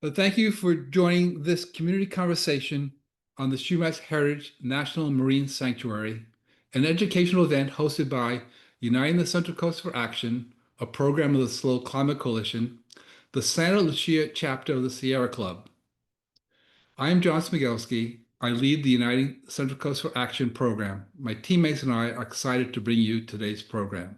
Thank you for joining this community conversation on the Chumash Heritage National Marine Sanctuary, an educational event hosted by Uniting the Central Coast for Action, a program of the Slow Climate Coalition, the Santa Lucia chapter of the Sierra Club. I am John Smigelski. I lead the Uniting Central Coast for Action program. My teammates and I are excited to bring you today's program.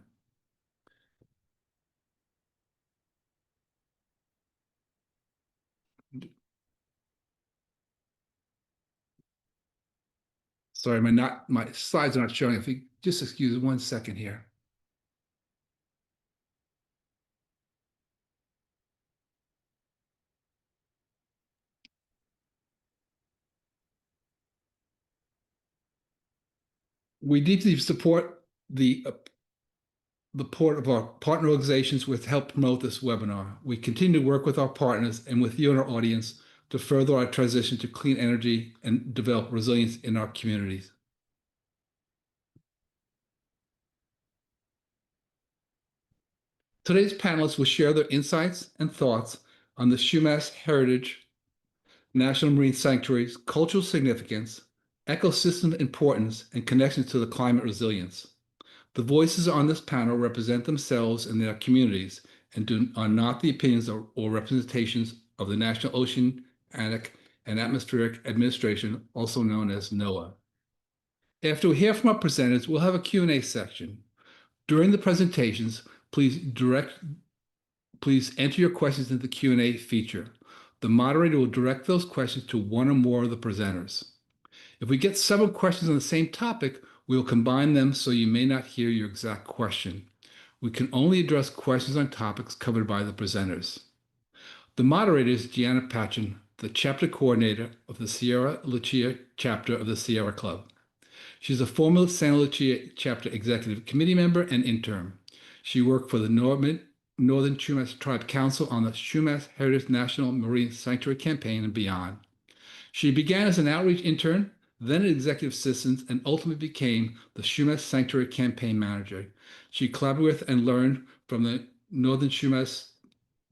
Sorry, my slides are not showing. If you just excuse 1 second here. We deeply support the port of our partner organizations with help promote this webinar. We continue to work with our partners and with you and our audience to further our transition to clean energy and develop resilience in our communities. Today's panelists will share their insights and thoughts on the Chumash Heritage National Marine Sanctuary's cultural significance, ecosystem importance, and connections to the climate resilience. The voices on this panel represent themselves and their communities and are not the opinions or representations of the National Oceanic and Atmospheric Administration, also known as NOAA. After we hear from our presenters, we'll have a Q&A section. During the presentations, please enter your questions into the Q&A feature. The moderator will direct those questions to one or more of the presenters. If we get several questions on the same topic, we will combine them so you may not hear your exact question. We can only address questions on topics covered by the presenters. The moderator is Gianna Patchen, the chapter coordinator of the Sierra Lucia chapter of the Sierra Club. She's a former Santa Lucia chapter executive committee member and intern. She worked for the Northern Chumash Tribe Council on the Chumash Heritage National Marine Sanctuary campaign and beyond. She began as an outreach intern, then an executive assistant, and ultimately became the Chumash Sanctuary campaign manager. She collaborated with and learned from the Northern Chumash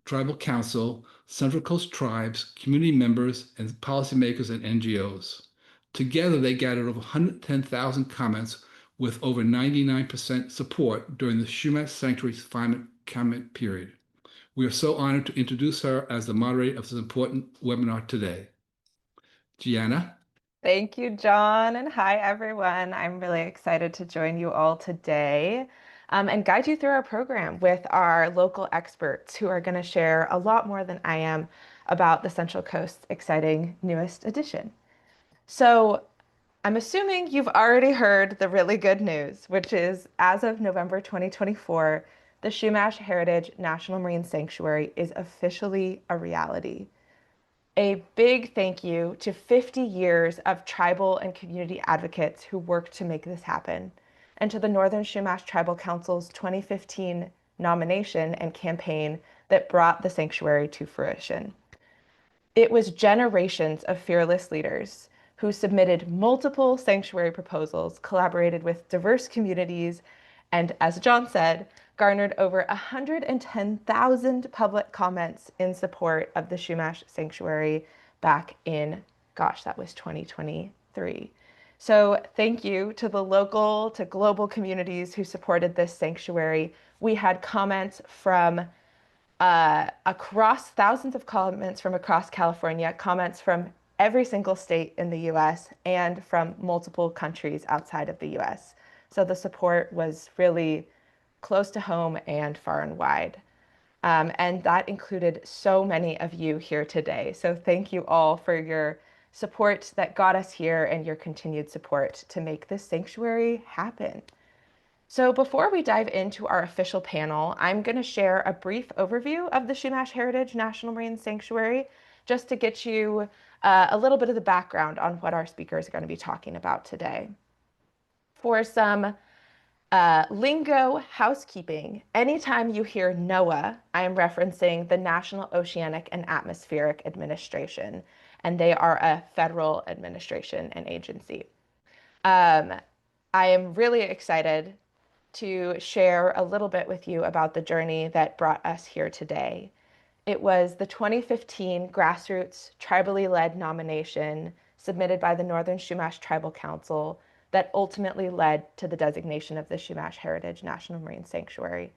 Tribal Council, Central Coast tribes, community members, and policymakers and NGOs. Together, they gathered over 110,000 comments with over 99% support during the Chumash Sanctuary's comment period. We are so honored to introduce her as the moderator of this important webinar today. Gianna? Thank you, John, and hi, everyone. I'm really excited to join you all today and guide you through our program with our local experts who are going to share a lot more than I am about the Central Coast's exciting newest edition. So I'm assuming you've already heard the really good news, which is as of November 2024, the Chumash Heritage National Marine Sanctuary is officially a reality. A big thank you to 50 years of tribal and community advocates who worked to make this happen, and to the Northern Chumash Tribal Council's 2015 nomination and campaign that brought the sanctuary to fruition. It was generations of fearless leaders who submitted multiple sanctuary proposals, collaborated with diverse communities, and as John said, garnered over 110,000 public comments in support of the Chumash Sanctuary back in, gosh, that was 2023. So thank you to the local to global communities who supported this sanctuary. We had comments from across thousands of comments from across California, comments from every single state in the US and from multiple countries outside of the US. So the support was really close to home and far and wide. And that included so many of you here today. So thank you all for your support that got us here and your continued support to make this sanctuary happen. So before we dive into our official panel, I'm going to share a brief overview of the Chumash Heritage National Marine Sanctuary, just to get you a little bit of the background on what our speakers are going to be talking about today. For some lingo housekeeping, anytime you hear NOAA, I am referencing the National Oceanic and Atmospheric Administration, and they are a federal administration and agency. I am really excited to share a little bit with you about the journey that brought us here today. It was the 2015 grassroots tribally led nomination submitted by the Northern Chumash Tribal Council that ultimately led to the designation of the Chumash Heritage National Marine Sanctuary.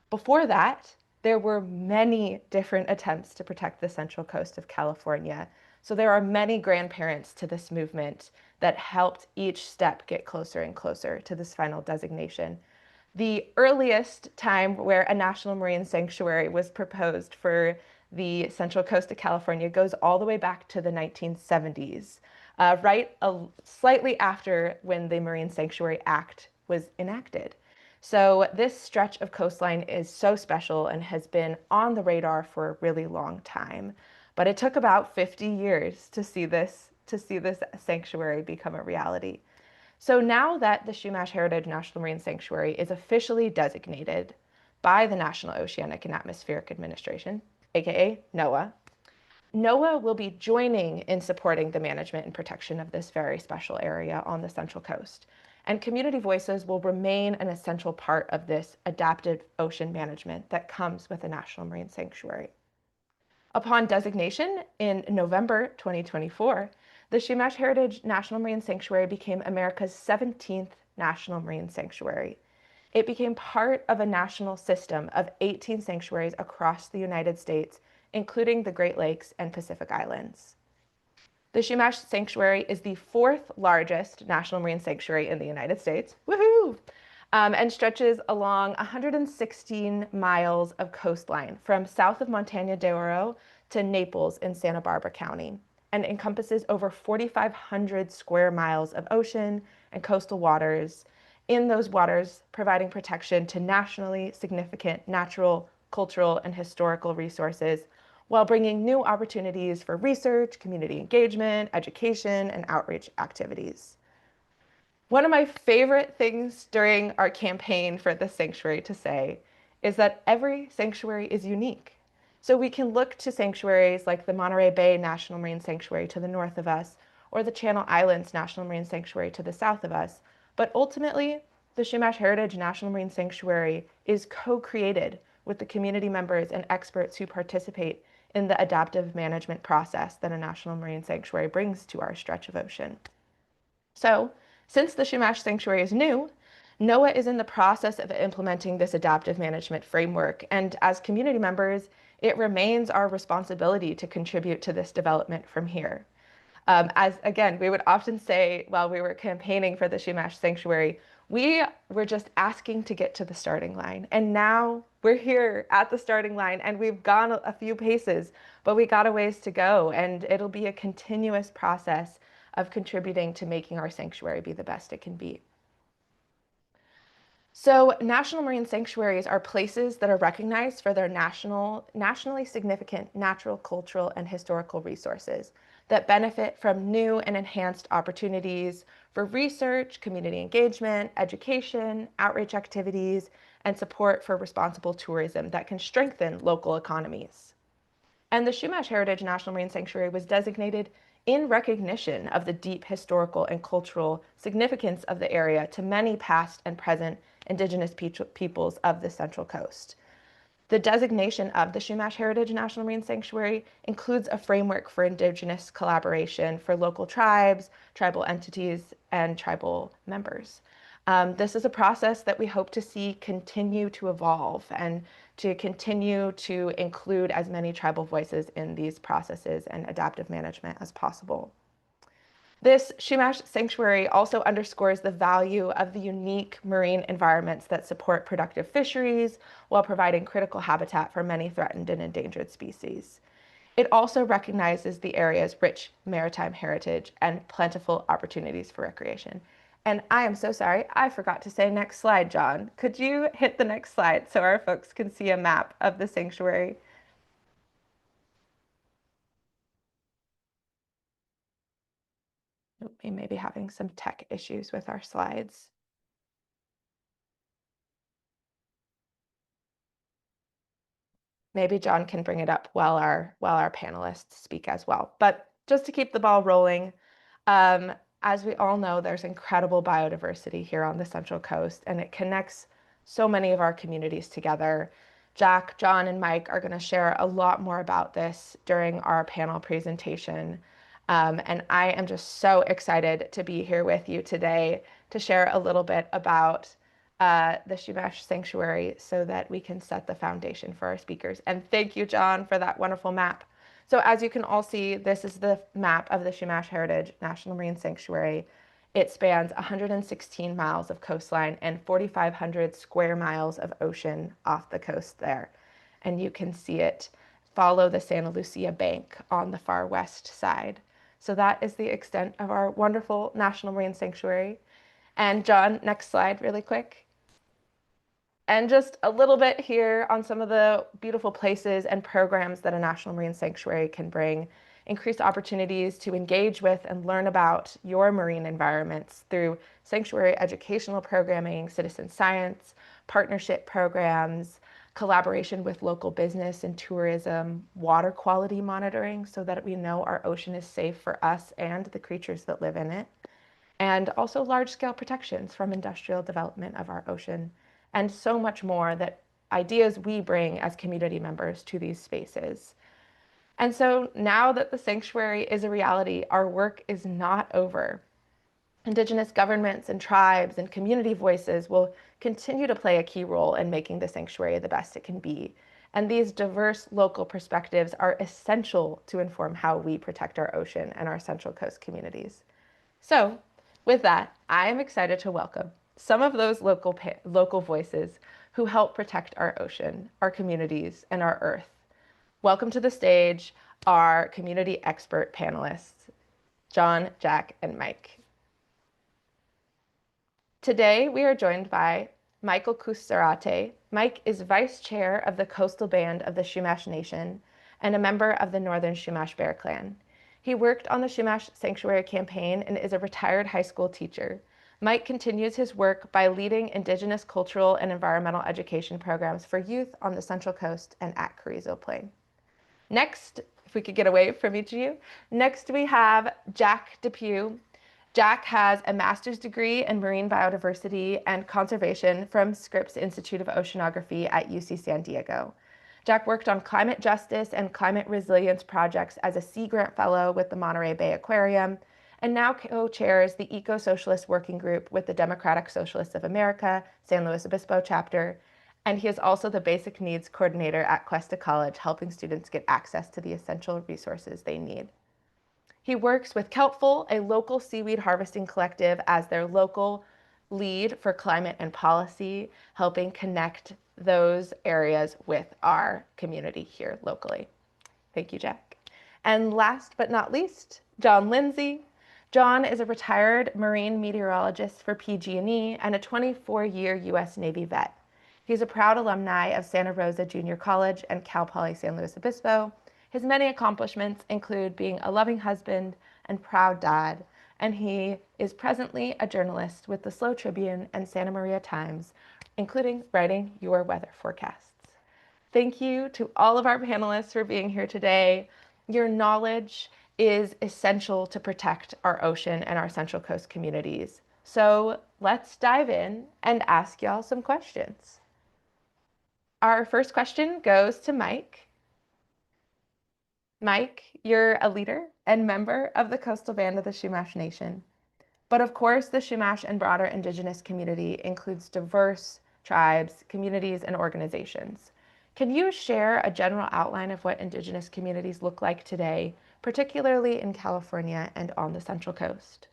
Before that, there were many different attempts to protect the central coast of California. So there are many grandparents to this movement that helped each step get closer and closer to this final designation. The earliest time where a national marine sanctuary was proposed for the central coast of California goes all the way back to the 1970s, slightly after when the Marine Sanctuary Act was enacted. So this stretch of coastline is so special and has been on the radar for a really long time. But it took about 50 years to see this sanctuary become a reality. So now that the Chumash Heritage National Marine Sanctuary is officially designated by the National Oceanic and Atmospheric Administration, aka NOAA, NOAA will be joining in supporting the management and protection of this very special area on the Central Coast. And community voices will remain an essential part of this adaptive ocean management that comes with a national marine sanctuary. Upon designation in November 2024, the Chumash Heritage National Marine Sanctuary became America's 17th national marine sanctuary. It became part of a national system of 18 sanctuaries across the United States, including the Great Lakes and Pacific Islands. The Chumash Sanctuary is the fourth largest national marine sanctuary in the United States, woohoo, and stretches along 116 miles of coastline from south of Montana de Oro to Naples in Santa Barbara County, and encompasses over 4,500 square miles of ocean and coastal waters, in those waters providing protection to nationally significant natural, cultural, and historical resources while bringing new opportunities for research, community engagement, education, and outreach activities. One of my favorite things during our campaign for the sanctuary to say is that every sanctuary is unique. So we can look to sanctuaries like the Monterey Bay National Marine Sanctuary to the north of us, or the Channel Islands National Marine Sanctuary to the south of us. But ultimately, the Chumash Heritage National Marine Sanctuary is co-created with the community members and experts who participate in the adaptive management process that a national marine sanctuary brings to our stretch of ocean. So, since the Chumash Sanctuary is new, NOAA is in the process of implementing this adaptive management framework, and as community members, it remains our responsibility to contribute to this development from here. As again, we would often say while we were campaigning for the Chumash Sanctuary, we were just asking to get to the starting line. And now we're here at the starting line and we've gone a few paces, but we got a ways to go. And it'll be a continuous process of contributing to making our sanctuary be the best it can be. So national marine sanctuaries are places that are recognized for their nationally significant natural, cultural, and historical resources that benefit from new and enhanced opportunities for research, community engagement, education, outreach activities, and support for responsible tourism that can strengthen local economies. And the Chumash Heritage National Marine Sanctuary was designated in recognition of the deep historical and cultural significance of the area to many past and present Indigenous peoples of the Central Coast. The designation of the Chumash Heritage National Marine Sanctuary includes a framework for Indigenous collaboration for local tribes, tribal entities, and tribal members. This is a process that we hope to see continue to evolve and to continue to include as many tribal voices in these processes and adaptive management as possible. This Chumash sanctuary also underscores the value of the unique marine environments that support productive fisheries while providing critical habitat for many threatened and endangered species. It also recognizes the area's rich maritime heritage and plentiful opportunities for recreation. And I am so sorry, I forgot to say next slide, John. Could you hit the next slide so our folks can see a map of the sanctuary? We may be having some tech issues with our slides. Maybe John can bring it up while our panelists speak as well. But just to keep the ball rolling, as we all know, there's incredible biodiversity here on the Central Coast, and it connects so many of our communities together. Jack, John, and Mike are going to share a lot more about this during our panel presentation. And I am just so excited to be here with you today to share a little bit about the Chumash Sanctuary so that we can set the foundation for our speakers. And thank you, John, for that wonderful map. So as you can all see, this is the map of the Chumash Heritage National Marine Sanctuary. It spans 116 miles of coastline and 4,500 square miles of ocean off the coast there. And you can see it follow the Santa Lucia Bank on the far west side. So that is the extent of our wonderful National Marine Sanctuary. And John, next slide really quick. And just a little bit here on some of the beautiful places and programs that a National Marine Sanctuary can bring. Increased opportunities to engage with and learn about your marine environments through sanctuary educational programming, citizen science, partnership programs, collaboration with local business and tourism, water quality monitoring so that we know our ocean is safe for us and the creatures that live in it, and also large-scale protections from industrial development of our ocean, and so much more that ideas we bring as community members to these spaces. And so now that the sanctuary is a reality, our work is not over. Indigenous governments and tribes and community voices will continue to play a key role in making the sanctuary the best it can be. And these diverse local perspectives are essential to inform how we protect our ocean and our Central Coast communities. So with that, I am excited to welcome some of those local voices who help protect our ocean, our communities, and our earth. Welcome to the stage our community expert panelists, John, Jack, and Mike. Today, we are joined by Michael Khus. Mike is vice chair of the Coastal Band of the Chumash Nation and a member of the Northern Chumash Bear Clan. He worked on the Chumash Sanctuary campaign and is a retired high school teacher. Mike continues his work by leading Indigenous cultural and environmental education programs for youth on the Central Coast and at Carrizo Plain. Next, if we could get away from each of you, next we have Jack DePuy. Jack has a master's degree in marine biodiversity and conservation from Scripps Institute of Oceanography at UC San Diego. Jack worked on climate justice and climate resilience projects as a Sea Grant Fellow with the Monterey Bay Aquarium, and now co-chairs the Eco-Socialist Working Group with the Democratic Socialists of America, San Luis Obispo chapter, and he is also the Basic Needs Coordinator at Cuesta College, helping students get access to the essential resources they need. He works with Kelpful, a local seaweed harvesting collective, as their local lead for climate and policy, helping connect those areas with our community here locally. Thank you, Jack. And last but not least, John Lindsey. John is a retired marine meteorologist for PG&E and a 24-year U.S. Navy vet. He's a proud alumni of Santa Rosa Junior College and Cal Poly San Luis Obispo. His many accomplishments include being a loving husband and proud dad, and he is presently a journalist with the Slow Tribune and Santa Maria Times, including writing your weather forecasts. Thank you to all of our panelists for being here today. Your knowledge is essential to protect our ocean and our Central Coast communities. So let's dive in and ask y'all some questions. Our first question goes to Mike. Mike, you're a leader and member of the Coastal Band of the Chumash Nation. But of course, the Chumash and broader Indigenous community includes diverse tribes, communities, and organizations. Can you share a general outline of what Indigenous communities look like today, particularly in California and on the Central Coast?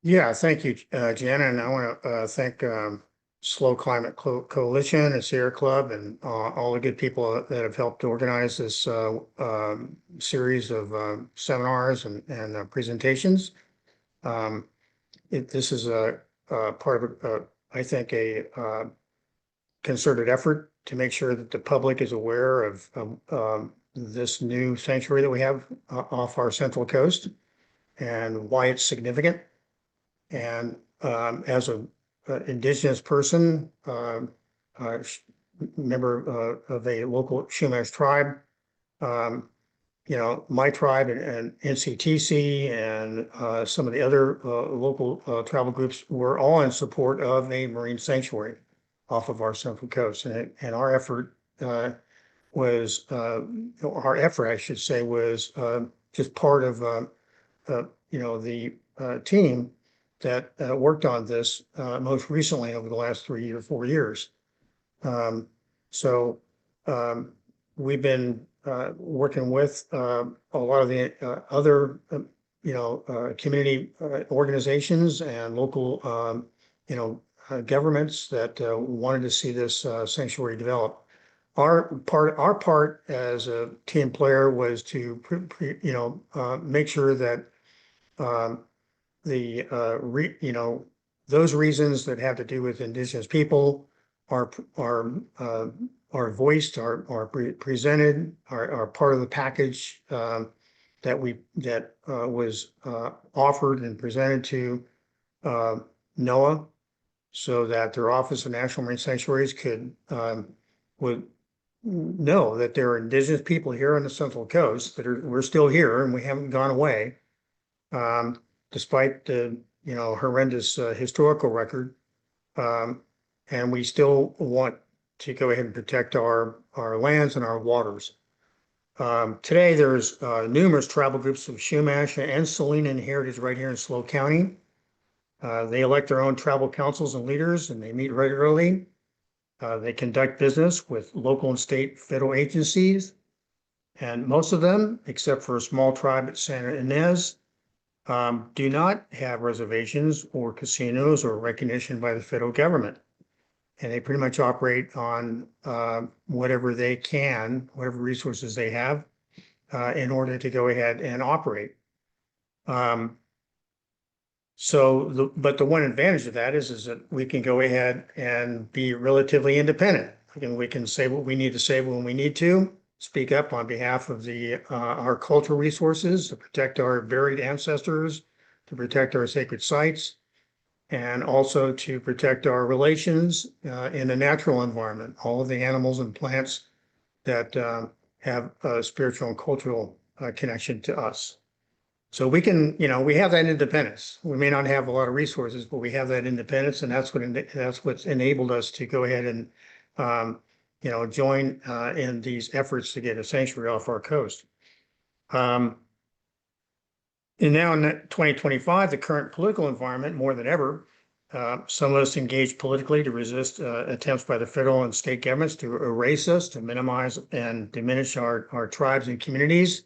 Yeah, thank you, Gianna, and I want to thank Slow Climate Coalition and Sierra Club and all the good people that have helped organize this series of seminars and presentations. This is a part of, I think, a concerted effort to make sure that the public is aware of this new sanctuary that we have off our Central Coast and why it's significant. And as an Indigenous person, member of a local Chumash tribe, you know, my tribe and NCTC and some of the other local tribal groups were all in support of a marine sanctuary. off of our Central Coast. And our effort was, our effort, I should say, was just part of, the team that worked on this most recently over the last 3 or 4 years. So we've been working with a lot of the other, community organizations and local, governments that wanted to see this sanctuary develop. Our part as a team player was to, make sure that those reasons that have to do with indigenous people are voiced, are presented, are part of the package that was offered and presented to NOAA, so that their Office of National Marine Sanctuaries would know that there are indigenous people here on the Central Coast we're still here and we haven't gone away, despite the horrendous historical record, and we still want to go ahead and protect our lands and our waters. Today, there's numerous tribal groups of Chumash and Saline heritage right here in SLO County. They elect their own tribal councils and leaders, and they meet regularly. They conduct business with local and state federal agencies, and most of them, except for a small tribe at Santa Ynez, do not have reservations or casinos or recognition by the federal government. And they pretty much operate on whatever they can, whatever resources they have, in order to go ahead and operate. But the one advantage of that is that we can go ahead and be relatively independent. We can say what we need to say when we need to, speak up on behalf of our cultural resources, to protect our buried ancestors, to protect our sacred sites, and also to protect our relations in the natural environment, all of the animals and plants that have a spiritual and cultural connection to us. So we can, we have that independence. We may not have a lot of resources, but we have that independence, and that's what's enabled us to go ahead and join in these efforts to get a sanctuary off our coast. And now in 2025, the current political environment, more than ever, some of us engage politically to resist attempts by the federal and state governments to erase us, to minimize and diminish our tribes and communities.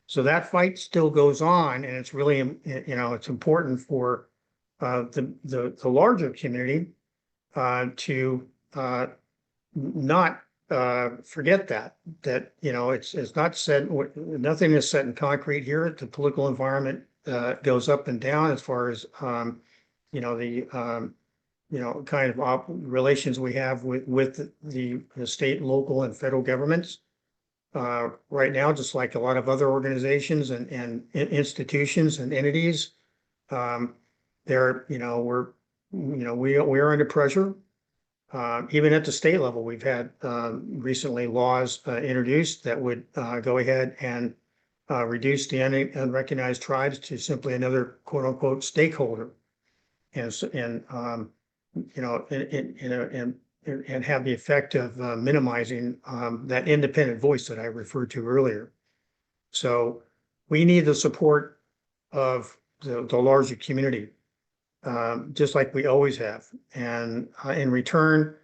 So that fight still goes on, and it's really, it's important for the larger community to not forget that it's not set, nothing is set in concrete here. The political environment goes up and down as far as the kind of relations we have with the state, local, and federal governments. Right now, just like a lot of other organizations and institutions and entities, we are under pressure. Even at the state level, we've had recently laws introduced that would go ahead and reduce the unrecognized tribes to simply another quote unquote stakeholder, and have the effect of minimizing that independent voice that I referred to earlier. So we need the support of the larger community, just like we always have. And in return,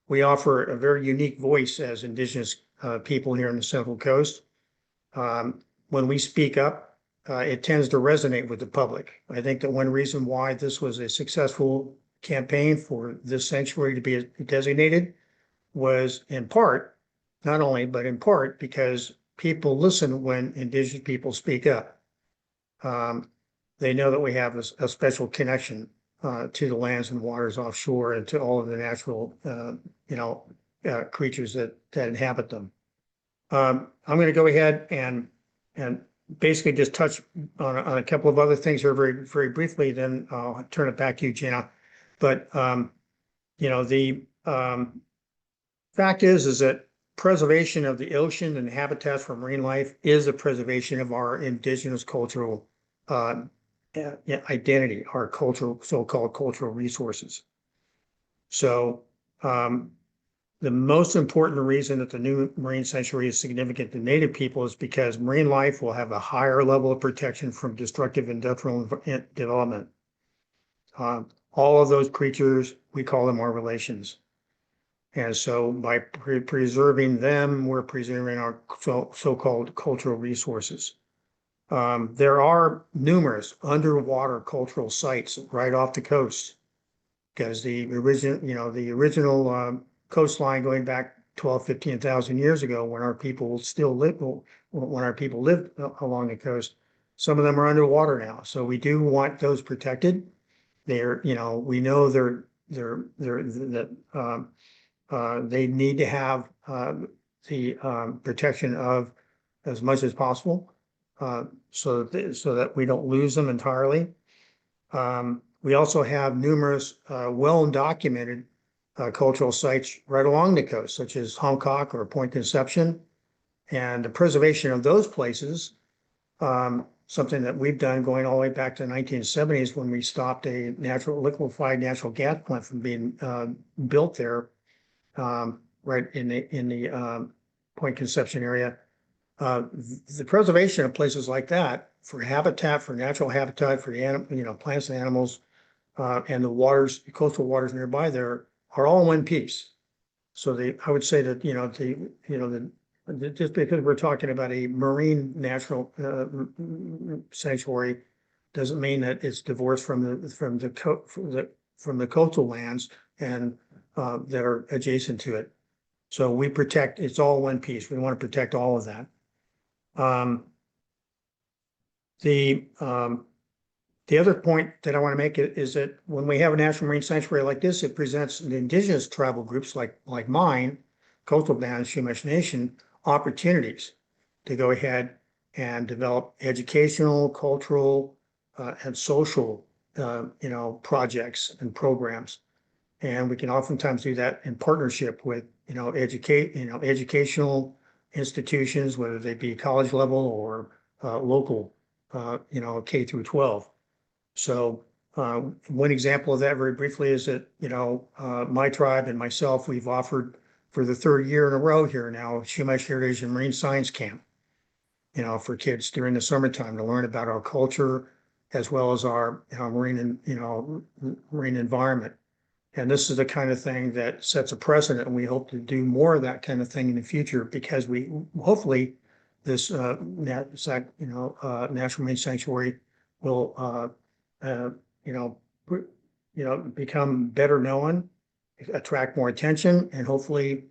we offer a very unique voice as Indigenous people here in the Central Coast. When we speak up, it tends to resonate with the public. I think that one reason why this was a successful campaign for this sanctuary to be designated was in part, not only, but in part because people listen when Indigenous people speak up. They know that we have a special connection to the lands and waters offshore and to all of the natural, creatures that inhabit them. I'm going to go ahead and basically just touch on a couple of other things here very, very briefly, then I'll turn it back to you, Gianna. But, the fact is that preservation of the ocean and habitats for marine life is a preservation of our indigenous cultural identity, our cultural, so-called cultural resources. So The most important reason that the new marine sanctuary is significant to Native people is because marine life will have a higher level of protection from destructive industrial development. All of those creatures, we call them our relations. And so by preserving them, we're preserving our so-called cultural resources. There are numerous underwater cultural sites right off the coast, because the original coastline going back 12, 15,000 years ago, when our people lived along the coast, some of them are underwater now. So we do want those protected. We know they need to have the protection of as much as possible, so that we don't lose them entirely. We also have numerous well-documented cultural sites right along the coast, such as Hancock or Point Conception, and the preservation of those places. Something that we've done going all the way back to the 1970s, when we stopped a liquefied natural gas plant from being built there, right in the Point Conception area. The preservation of places like that for habitat, for natural habitat, for the plants and animals, and the coastal waters nearby there are all in one piece. So I would say that just because we're talking about a marine natural sanctuary doesn't mean that it's divorced from the coastal lands and that are adjacent to it. So it's all one piece. We want to protect all of that. The other point that I want to make is that when we have a national marine sanctuary like this, it presents the indigenous tribal groups like mine, coastal bands, Chumash Nation, opportunities to go ahead and develop educational, cultural, and social, projects and programs. And we can oftentimes do that in partnership with, educational institutions, whether they be college level or local, K through 12. So one example of that very briefly is that, my tribe and myself, we've offered for the third year in a row here now, Chumash Heritage and Marine Science Camp, for kids during the summertime to learn about our culture as well as our marine environment. And this is the kind of thing that sets a precedent, and we hope to do more of that kind of thing in the future, because hopefully this National Marine Sanctuary will become better known, attract more attention, and hopefully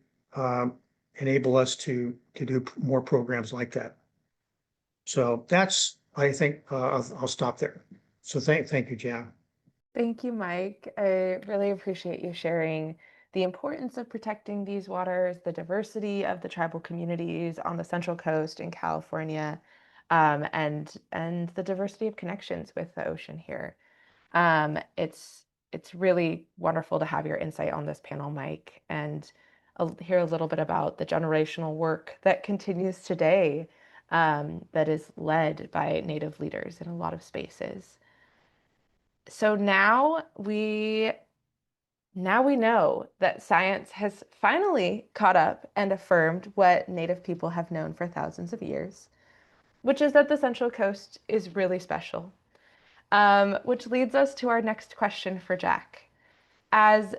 enable us to do more programs like that. So I think I'll stop there. So thank you, Jan. Thank you, Mike. I really appreciate you sharing the importance of protecting these waters, the diversity of the tribal communities on the Central Coast in California, and the diversity of connections with the ocean here. It's really wonderful to have your insight on this panel, Mike, and hear a little bit about the generational work that continues today, that is led by Native leaders in a lot of spaces. So now we know that science has finally caught up and affirmed what Native people have known for thousands of years, which is that the Central Coast is really special. Which leads us to our next question for Jack. As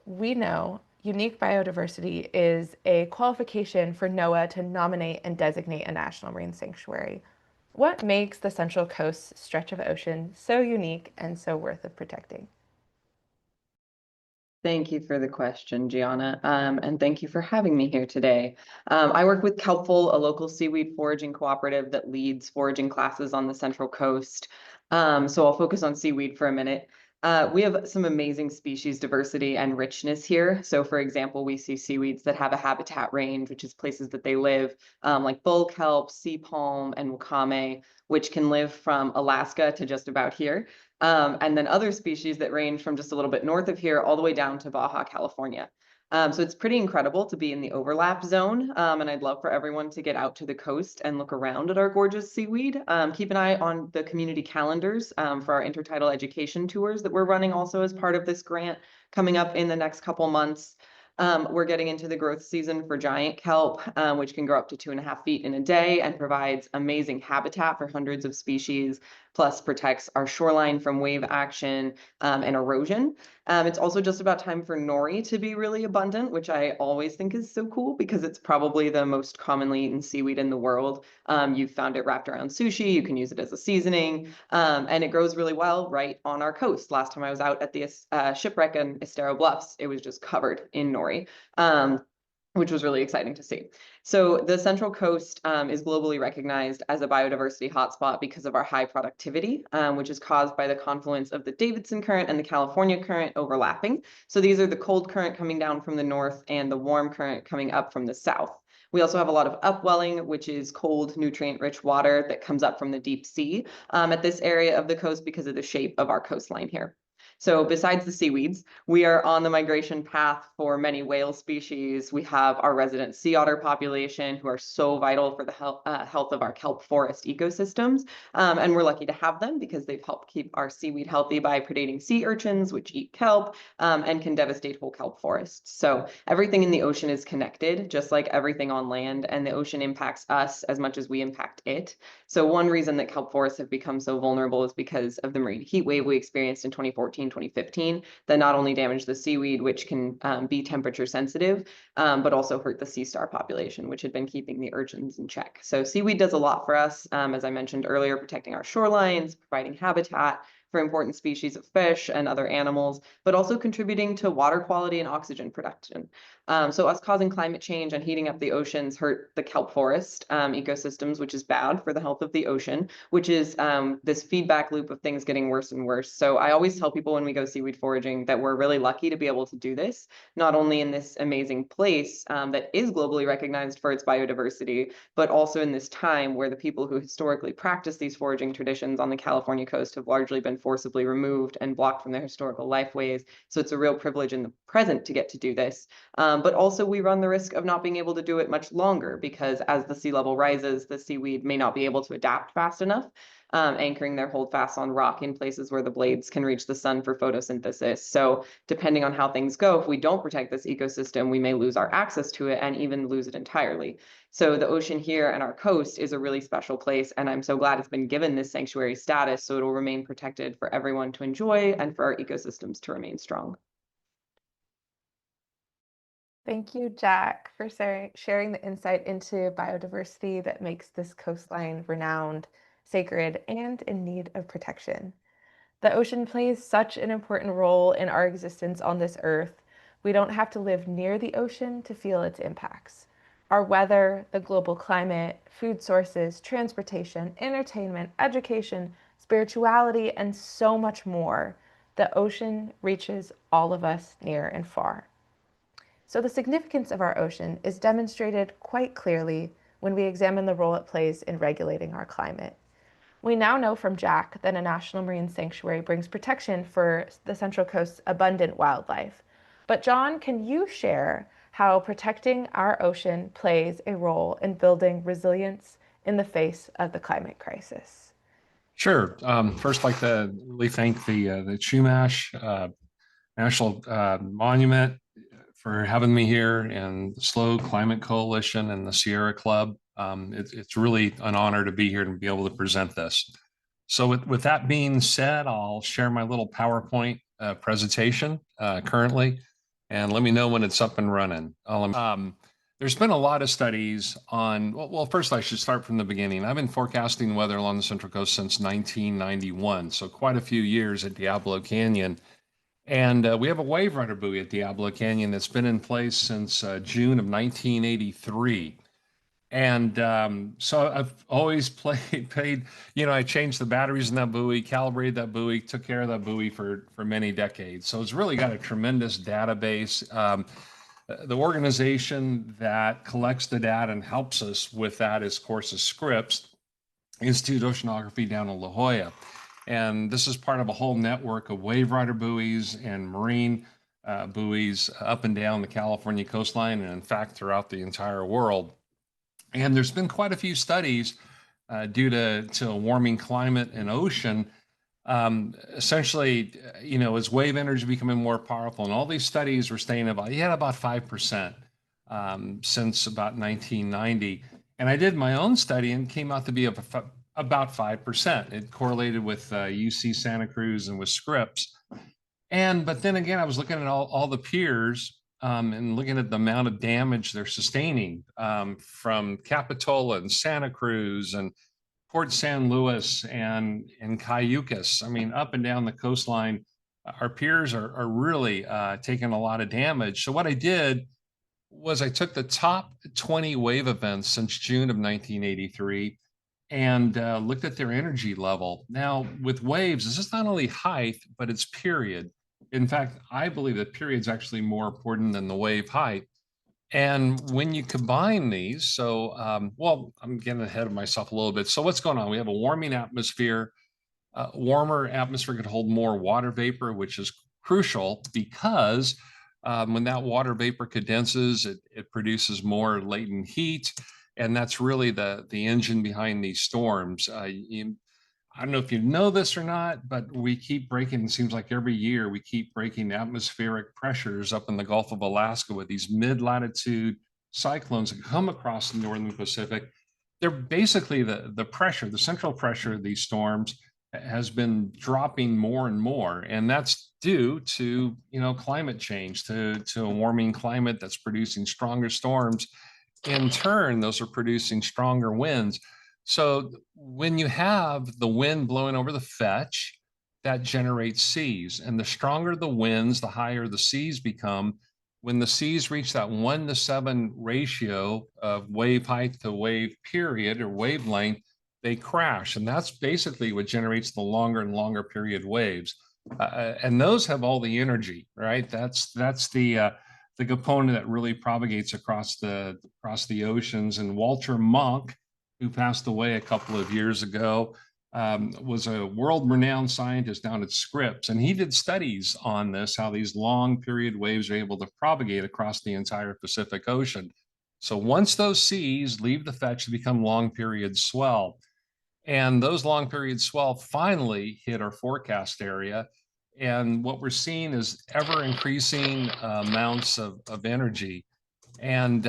we know, unique biodiversity is a qualification for NOAA to nominate and designate a national marine sanctuary. What makes the Central Coast stretch of ocean so unique and so worth of protecting? Thank you for the question, Gianna, and thank you for having me here today. I work with Kelpful, a local seaweed foraging cooperative that leads foraging classes on the Central Coast. So I'll focus on seaweed for a minute. We have some amazing species diversity and richness here. So for example, we see seaweeds that have a habitat range, which is places that they live, like bull kelp, sea palm, and wakame, which can live from Alaska to just about here. And then other species that range from just a little bit north of here all the way down to Baja, California. So it's pretty incredible to be in the overlap zone. And I'd love for everyone to get out to the coast and look around at our gorgeous seaweed. Keep an eye on the community calendars for our intertidal education tours that we're running also as part of this grant coming up in the next couple months. We're getting into the growth season for giant kelp, which can grow up to 2.5 feet in a day and provides amazing habitat for hundreds of species, plus protects our shoreline from wave action and erosion. It's also just about time for nori to be really abundant, which I always think is so cool because it's probably the most commonly eaten seaweed in the world. You've found it wrapped around sushi, you can use it as a seasoning, and it grows really well right on our coast. Last time I was out at the shipwreck in Estero Bluffs, it was just covered in nori. Which was really exciting to see. So the Central Coast is globally recognized as a biodiversity hotspot because of our high productivity, which is caused by the confluence of the Davidson Current and the California Current overlapping. So these are the cold current coming down from the north and the warm current coming up from the south. We also have a lot of upwelling, which is cold, nutrient-rich water that comes up from the deep sea at this area of the coast because of the shape of our coastline here. So besides the seaweeds, we are on the migration path for many whale species. We have our resident sea otter population who are so vital for the health of our kelp forest ecosystems. And we're lucky to have them because they've helped keep our seaweed healthy by predating sea urchins, which eat kelp and can devastate whole kelp forests. So everything in the ocean is connected, just like everything on land, and the ocean impacts us as much as we impact it. So one reason that kelp forests have become so vulnerable is because of the marine heat wave we experienced in 2014, 2015, that not only damaged the seaweed, which can be temperature sensitive, but also hurt the sea star population, which had been keeping the urchins in check. So seaweed does a lot for us, as I mentioned earlier, protecting our shorelines, providing habitat for important species of fish and other animals, but also contributing to water quality and oxygen production. So us causing climate change and heating up the oceans hurt the kelp forest ecosystems, which is bad for the health of the ocean, which is this feedback loop of things getting worse and worse. So I always tell people when we go seaweed foraging that we're really lucky to be able to do this, not only in this amazing place that is globally recognized for its biodiversity, but also in this time where the people who historically practice these foraging traditions on the California coast have largely been forcibly removed and blocked from their historical lifeways. So it's a real privilege in the present to get to do this. But also we run the risk of not being able to do it much longer because as the sea level rises, the seaweed may not be able to adapt fast enough, anchoring their holdfasts on rock in places where the blades can reach the sun for photosynthesis. So depending on how things go, if we don't protect this ecosystem, we may lose our access to it and even lose it entirely. So the ocean here and our coast is a really special place, and I'm so glad it's been given this sanctuary status so it'll remain protected for everyone to enjoy and for our ecosystems to remain strong. Thank you, Jack, for sharing the insight into biodiversity that makes this coastline renowned, sacred, and in need of protection. The ocean plays such an important role in our existence on this earth. We don't have to live near the ocean to feel its impacts. Our weather, the global climate, food sources, transportation, entertainment, education, spirituality, and so much more. The ocean reaches all of us near and far. So the significance of our ocean is demonstrated quite clearly when we examine the role it plays in regulating our climate. We now know from Jack that a national marine sanctuary brings protection for the Central Coast's abundant wildlife. But John, can you share how protecting our ocean plays a role in building resilience in the face of the climate crisis? Sure. First, I'd like to really thank the Chumash National Monument for having me here, and the Slow Climate Coalition and the Sierra Club. It's really an honor to be here and be able to present this. So with that being said, I'll share my little PowerPoint presentation currently, and let me know when it's up and running. There's been a lot of studies on, well, first I should start from the beginning. I've been forecasting weather along the Central Coast since 1991, so quite a few years at Diablo Canyon. And we have a wave rider buoy at Diablo Canyon that's been in place since June of 1983. And so I've always paid, I changed the batteries in that buoy, calibrated that buoy, took care of that buoy for many decades. So it's really got a tremendous database. The organization that collects the data and helps us with that is, of course, Scripps, Institute of Oceanography down in La Jolla. And this is part of a whole network of wave rider buoys and marine buoys up and down the California coastline, and in fact, throughout the entire world. And there's been quite a few studies due to a warming climate and ocean Essentially, as wave energy becoming more powerful, and all these studies were saying about, you had about 5% since about 1990. And I did my own study and came out to be about 5%. It correlated with UC Santa Cruz and with Scripps. But then again, I was looking at all the peers and looking at the amount of damage they're sustaining from Capitola and Santa Cruz and Port San Luis and Cayucas. I mean, up and down the coastline, our peers are really taking a lot of damage. So what I did was I took the top 20 wave events since June of 1983 and looked at their energy level. Now, with waves, this is not only height, but it's period. In fact, I believe that period is actually more important than the wave height. And when you combine these, well, I'm getting ahead of myself a little bit. So what's going on? We have a warming atmosphere. Warmer atmosphere could hold more water vapor, which is crucial because when that water vapor condenses, it produces more latent heat. And that's really the engine behind these storms. I don't know if you know this or not, but we keep breaking, it seems like every year we keep breaking atmospheric pressures up in the Gulf of Alaska with these mid-latitude cyclones that come across the northern Pacific. They're basically the pressure, the central pressure of these storms has been dropping more and more. And that's due to, climate change, to a warming climate that's producing stronger storms. In turn, those are producing stronger winds. So when you have the wind blowing over the fetch, that generates seas. And the stronger the winds, the higher the seas become. When the seas reach that 1-to-7 ratio of wave height to wave period or wavelength, they crash. And that's basically what generates the longer and longer period waves. And those have all the energy, right? That's the component that really propagates across the oceans. And Walter Monk, who passed away a couple of years ago, was a world-renowned scientist down at Scripps, and he did studies on this, how these long period waves are able to propagate across the entire Pacific Ocean. So once those seas leave the fetch, they become long period swell. And those long period swell finally hit our forecast area. And what we're seeing is ever increasing amounts of energy. And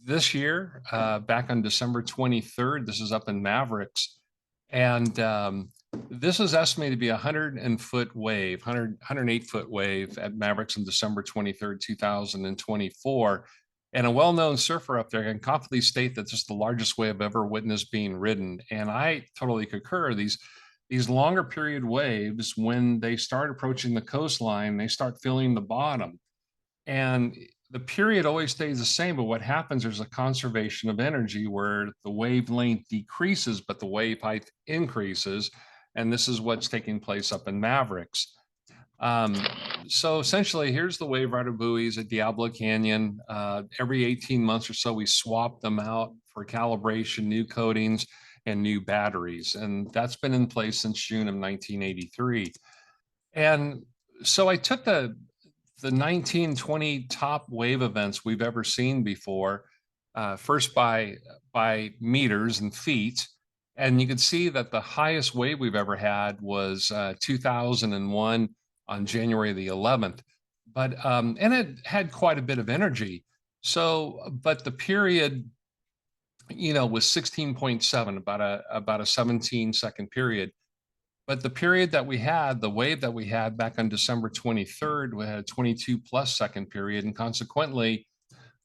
this year, back on December 23rd, this is up in Mavericks. And this is estimated to be a 108-foot wave at Mavericks on December 23rd, 2024. And a well-known surfer up there can confidently state that this is the largest wave I've ever witnessed being ridden. And I totally concur. These longer period waves, when they start approaching the coastline, they start filling the bottom. And the period always stays the same, but what happens, there's a conservation of energy where the wavelength decreases, but the wave height increases. And this is what's taking place up in Mavericks. So essentially, here's the wave rider buoys at Diablo Canyon. Every 18 months or so, we swap them out for calibration, new coatings, and new batteries. And that's been in place since June of 1983. And so I took the 1920 top wave events we've ever seen before, first by meters and feet. And you can see that the highest wave we've ever had was 2001 on January the 11th. But, and it had quite a bit of energy. So, but the period, was 16.7, about a 17-second period. But the period that we had, the wave that we had back on December 23rd, we had a 22+ second period. And consequently,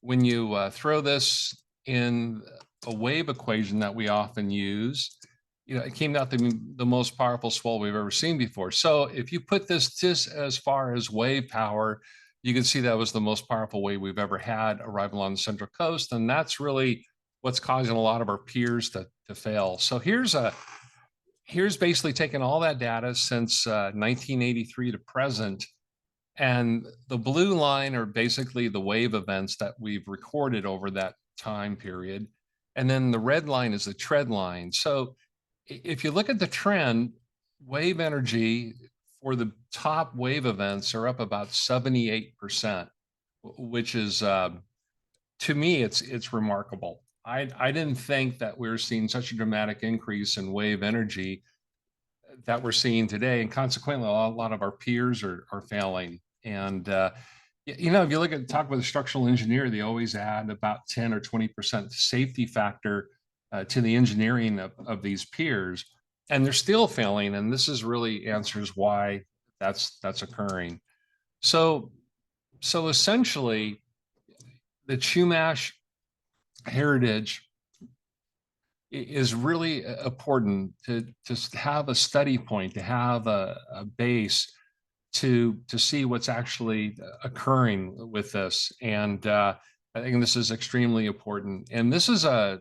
when you throw this in a wave equation that we often use, it came out to be the most powerful swell we've ever seen before. So if you put this just as far as wave power, you can see that was the most powerful wave we've ever had arrival on the Central Coast. And that's really what's causing a lot of our peers to fail. So here's basically taking all that data since 1983 to present. And the blue line are basically the wave events that we've recorded over that time period. And then the red line is the trend line. So if you look at the trend, wave energy for the top wave events are up about 78%, which is, to me, it's remarkable. I didn't think that we were seeing such a dramatic increase in wave energy. that we're seeing today, and consequently, a lot of our peers are failing. And you know, if you talk with a structural engineer, they always add about 10 or 20% safety factor to the engineering of these peers, and they're still failing. And this is really answers why that's occurring. So essentially, the Chumash heritage is really important to have a study point, to have a base to see what's actually occurring with this. And I think this is extremely important. And this is a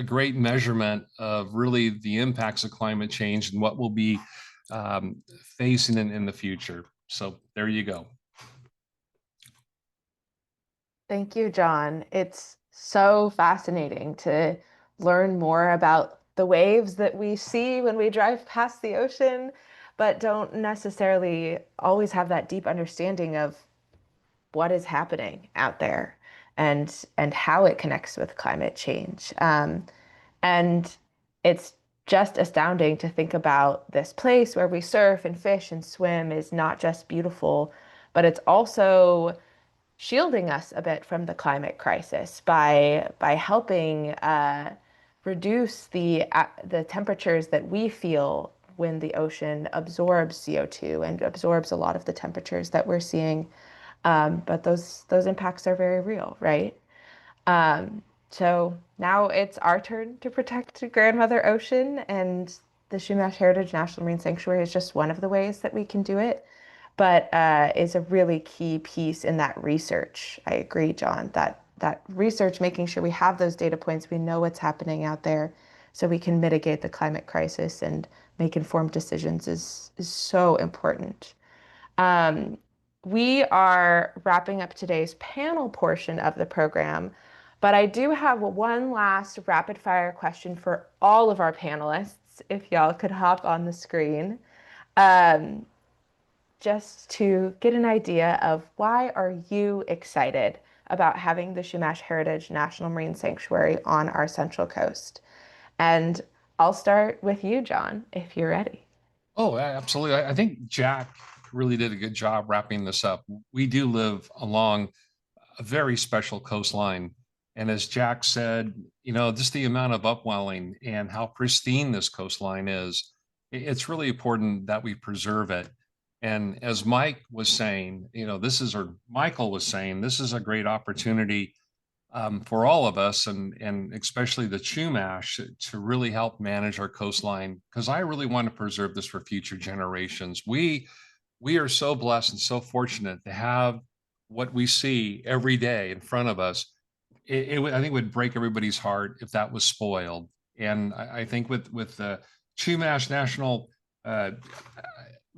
great measurement of really the impacts of climate change and what we'll be facing in the future. So there you go. Thank you, John. It's so fascinating to learn more about the waves that we see when we drive past the ocean, but don't necessarily always have that deep understanding of what is happening out there and how it connects with climate change. And it's just astounding to think about this place where we surf and fish and swim is not just beautiful, but it's also shielding us a bit from the climate crisis by helping reduce the temperatures that we feel when the ocean absorbs CO2 and absorbs a lot of the temperatures that we're seeing. But those impacts are very real, right? So now it's our turn to protect Grandmother Ocean, and the Chumash Heritage National Marine Sanctuary is just one of the ways that we can do it, but is a really key piece in that research. I agree, John, that research, making sure we have those data points, we know what's happening out there, so we can mitigate the climate crisis and make informed decisions is so important. We are wrapping up today's panel portion of the program, but I do have one last rapid fire question for all of our panelists, if y'all could hop on the screen, just to get an idea of why are you excited about having the Chumash Heritage National Marine Sanctuary on our Central Coast? And I'll start with you, John, if you're ready. Oh, absolutely. I think Jack really did a good job wrapping this up. We do live along a very special coastline. And as Jack said, you know, just the amount of upwelling and how pristine this coastline is, it's really important that we preserve it. And as Mike was saying, you know, Michael was saying, this is a great opportunity for all of us, and especially the Chumash, to really help manage our coastline, because I really want to preserve this for future generations. We are so blessed and so fortunate to have what we see every day in front of us. I think it would break everybody's heart if that was spoiled. And I think with the Chumash National,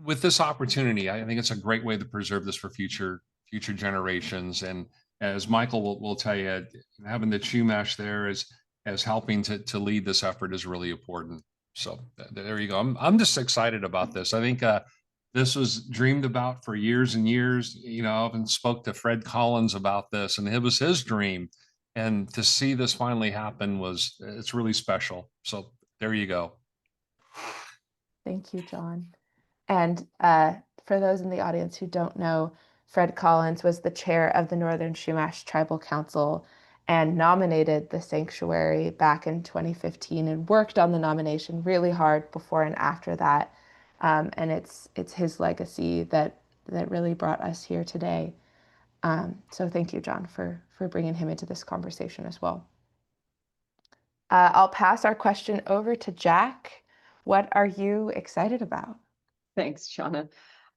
with this opportunity, I think it's a great way to preserve this for future generations. And as Michael will tell you, having the Chumash there as helping to lead this effort is really important. So there you go. I'm just excited about this. I think this was dreamed about for years and years. You know, I often spoke to Fred Collins about this, and it was his dream. And to see this finally happen it's really special. So there you go. Thank you, John. And for those in the audience who don't know, Fred Collins was the chair of the Northern Chumash Tribal Council and nominated the sanctuary back in 2015 and worked on the nomination really hard before and after that. And it's his legacy that really brought us here today. So thank you, John, for bringing him into this conversation as well. I'll pass our question over to Jack. What are you excited about? Thanks, Gianna.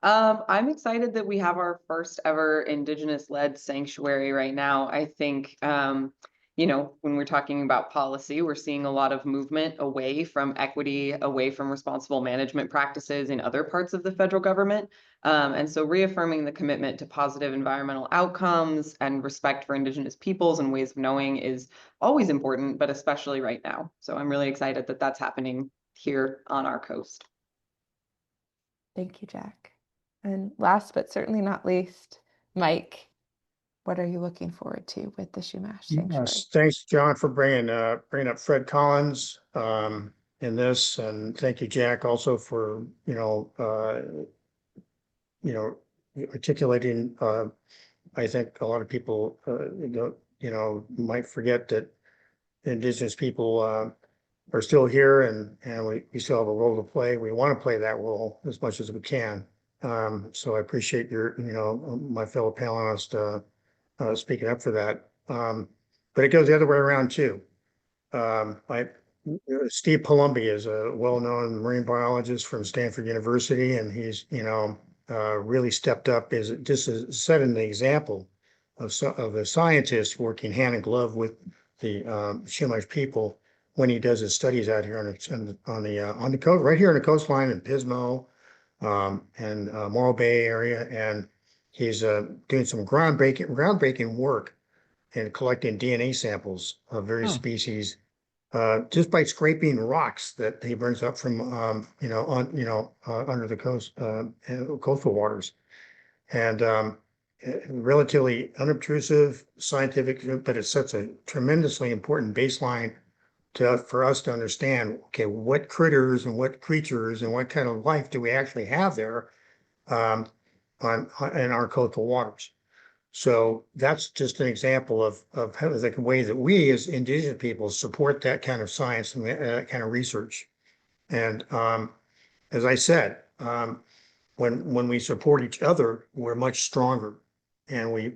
I'm excited that we have our first ever Indigenous-led sanctuary right now. I think, you know, when we're talking about policy, we're seeing a lot of movement away from equity, away from responsible management practices in other parts of the federal government. And so reaffirming the commitment to positive environmental outcomes and respect for Indigenous peoples and ways of knowing is always important, but especially right now. So I'm really excited that that's happening here on our coast. Thank you, Jack. And last but certainly not least, Mike, what are you looking forward to with the Chumash Sanctuary? Yes, thanks, John, for bringing up Fred Collins. in this, and thank you, Jack, also for, articulating, I think a lot of people, might forget that Indigenous people, are still here, and we still have a role to play. We want to play that role as much as we can. So I appreciate my fellow panelists, speaking up for that. But it goes the other way around too. Steve Palumbi is a well-known marine biologist from Stanford University, and he's, really stepped up as just as set an example of a scientist working hand in glove with the Chumash people when he does his studies out here on the coast, right here on the coastline in Pismo, and Morro Bay area, and he's doing some groundbreaking work in collecting DNA samples of various species, just by scraping rocks that he brings up from under the coast, coastal waters, and relatively unobtrusive, scientific, but it sets a tremendously important baseline for us to understand, okay, what critters and what creatures and what kind of life do we actually have there, um, in our coastal waters. So that's just an example of how the way that we as indigenous people support that kind of science and that kind of research. And as I said, when we support each other, we're much stronger, and we,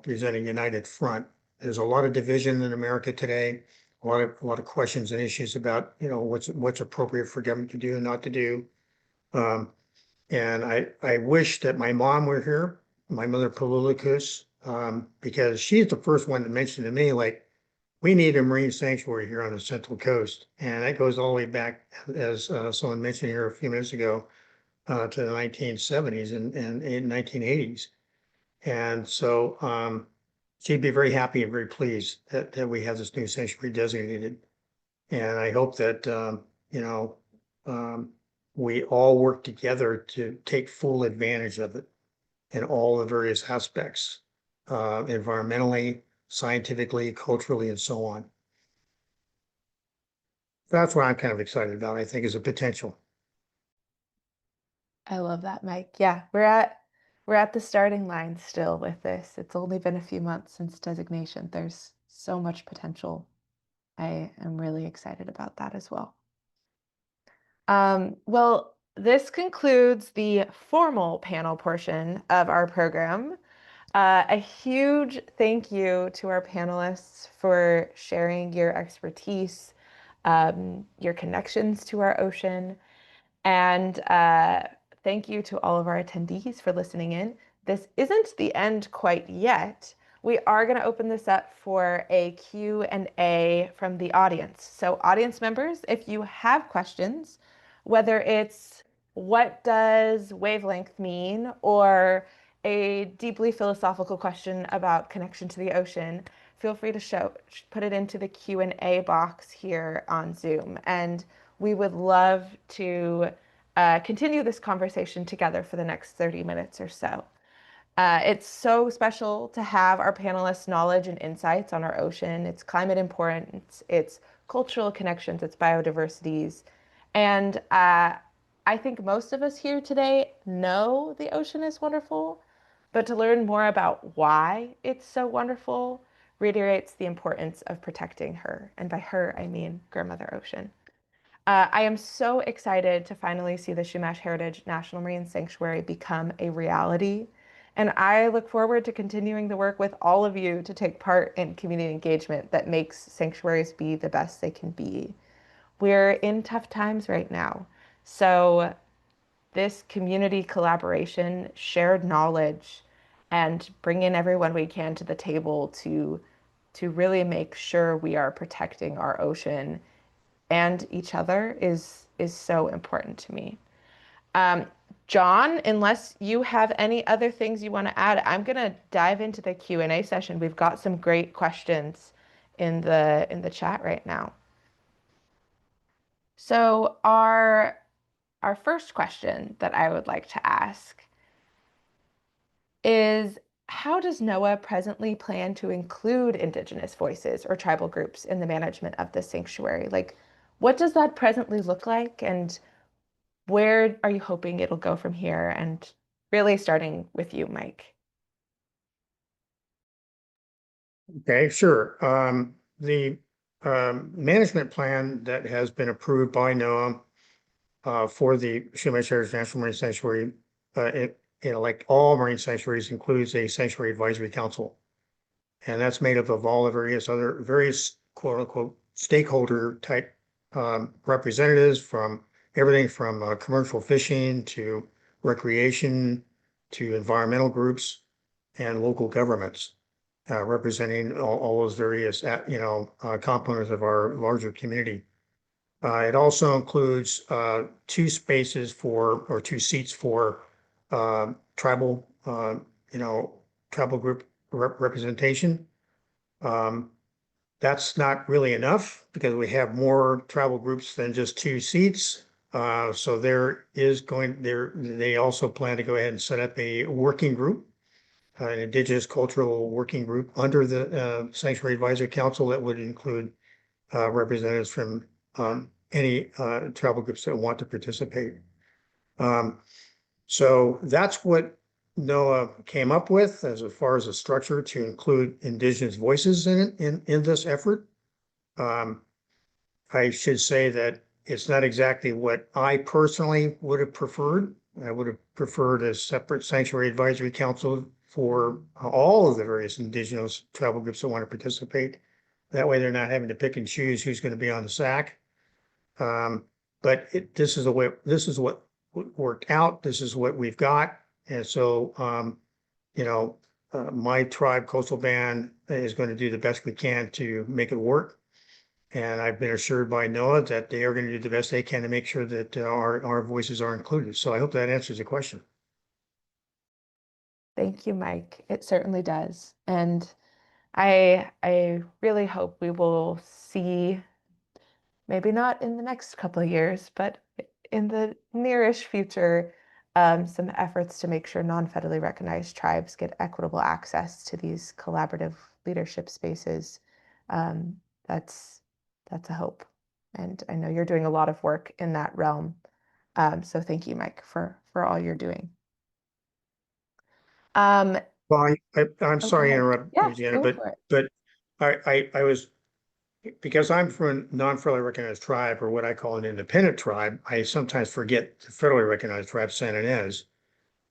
present a united front. There's a lot of division in America today, a lot of questions and issues about, what's appropriate for government to do and not to do. And I wish that my mom were here, my mother Palula Khus, because she's the first one to mention to me, like, we need a marine sanctuary here on the Central Coast. And that goes all the way back, as someone mentioned here a few minutes ago, to the 1970s and 1980s. And so she'd be very happy and very pleased that we have this new sanctuary designated. And I hope that, we all work together to take full advantage of it in all the various aspects, environmentally, scientifically, culturally, and so on. That's what I'm kind of excited about, I think, is a potential. I love that, Mike. Yeah, we're at the starting line still with this. It's only been a few months since designation. There's so much potential. I am really excited about that as well. Well, this concludes the formal panel portion of our program. A huge thank you to our panelists for sharing your expertise, your connections to our ocean, and thank you to all of our attendees for listening in. This isn't the end quite yet. We are going to open this up for a Q&A from the audience. So audience members, if you have questions, whether it's what does wavelength mean, or a deeply philosophical question about connection to the ocean, feel free to put it into the Q&A box here on Zoom. And we would love to continue this conversation together for the next 30 minutes or so. It's so special to have our panelists' knowledge and insights on our ocean, its climate importance, its cultural connections, its biodiversities. And I think most of us here today know the ocean is wonderful, but to learn more about why it's so wonderful reiterates the importance of protecting her. And by her, I mean Grandmother Ocean. I am so excited to finally see the Chumash Heritage National Marine Sanctuary become a reality. And I look forward to continuing the work with all of you to take part in community engagement that makes sanctuaries be the best they can be. We're in tough times right now. So this community collaboration, shared knowledge, and bring in everyone we can to the table to really make sure we are protecting our ocean and each other is so important to me. John, unless you have any other things you want to add, I'm going to dive into the Q&A session. We've got some great questions in the chat right now. So our first question that I would like to ask is, how does NOAA presently plan to include Indigenous voices or tribal groups in the management of the sanctuary? Like, what does that presently look like, and where are you hoping it'll go from here? And really starting with you, Mike. Okay, sure. The management plan that has been approved by NOAA for the Chumash Heritage National Marine Sanctuary, like all marine sanctuaries, includes a sanctuary advisory council. And that's made up of all the various quote unquote stakeholder type representatives from everything from commercial fishing to recreation to environmental groups and local governments, representing all those various components of our larger community. It also includes two seats for tribal tribal group representation. That's not really enough because we have more tribal groups than just two seats. So they also plan to go ahead and set up a working group, an Indigenous cultural working group under the Sanctuary Advisory Council that would include representatives from any tribal groups that want to participate. So that's what NOAA came up with as far as a structure to include Indigenous voices in this effort. I should say that it's not exactly what I personally would have preferred. I would have preferred a separate Sanctuary Advisory Council for all of the various Indigenous tribal groups that want to participate. That way they're not having to pick and choose who's going to be on the SAC. But this is what worked out. This is what we've got. And so, my tribe, Coastal Band, is going to do the best we can to make it work. And I've been assured by NOAA that they are going to do the best they can to make sure that our voices are included. So I hope that answers the question. Thank you, Mike. It certainly does. And I really hope we will see, maybe not in the next couple of years, but in the nearish future, some efforts to make sure non-federally recognized tribes get equitable access to these collaborative leadership spaces. That's a hope. And I know you're doing a lot of work in that realm. So thank you, Mike, for all you're doing. Well, I'm Oh, sorry to go ahead. interrupt, Yeah, Gianna, go for it. but I was, because I'm from a non-federally recognized tribe, or what I call an independent tribe, I sometimes forget the federally recognized tribe, San Ynez,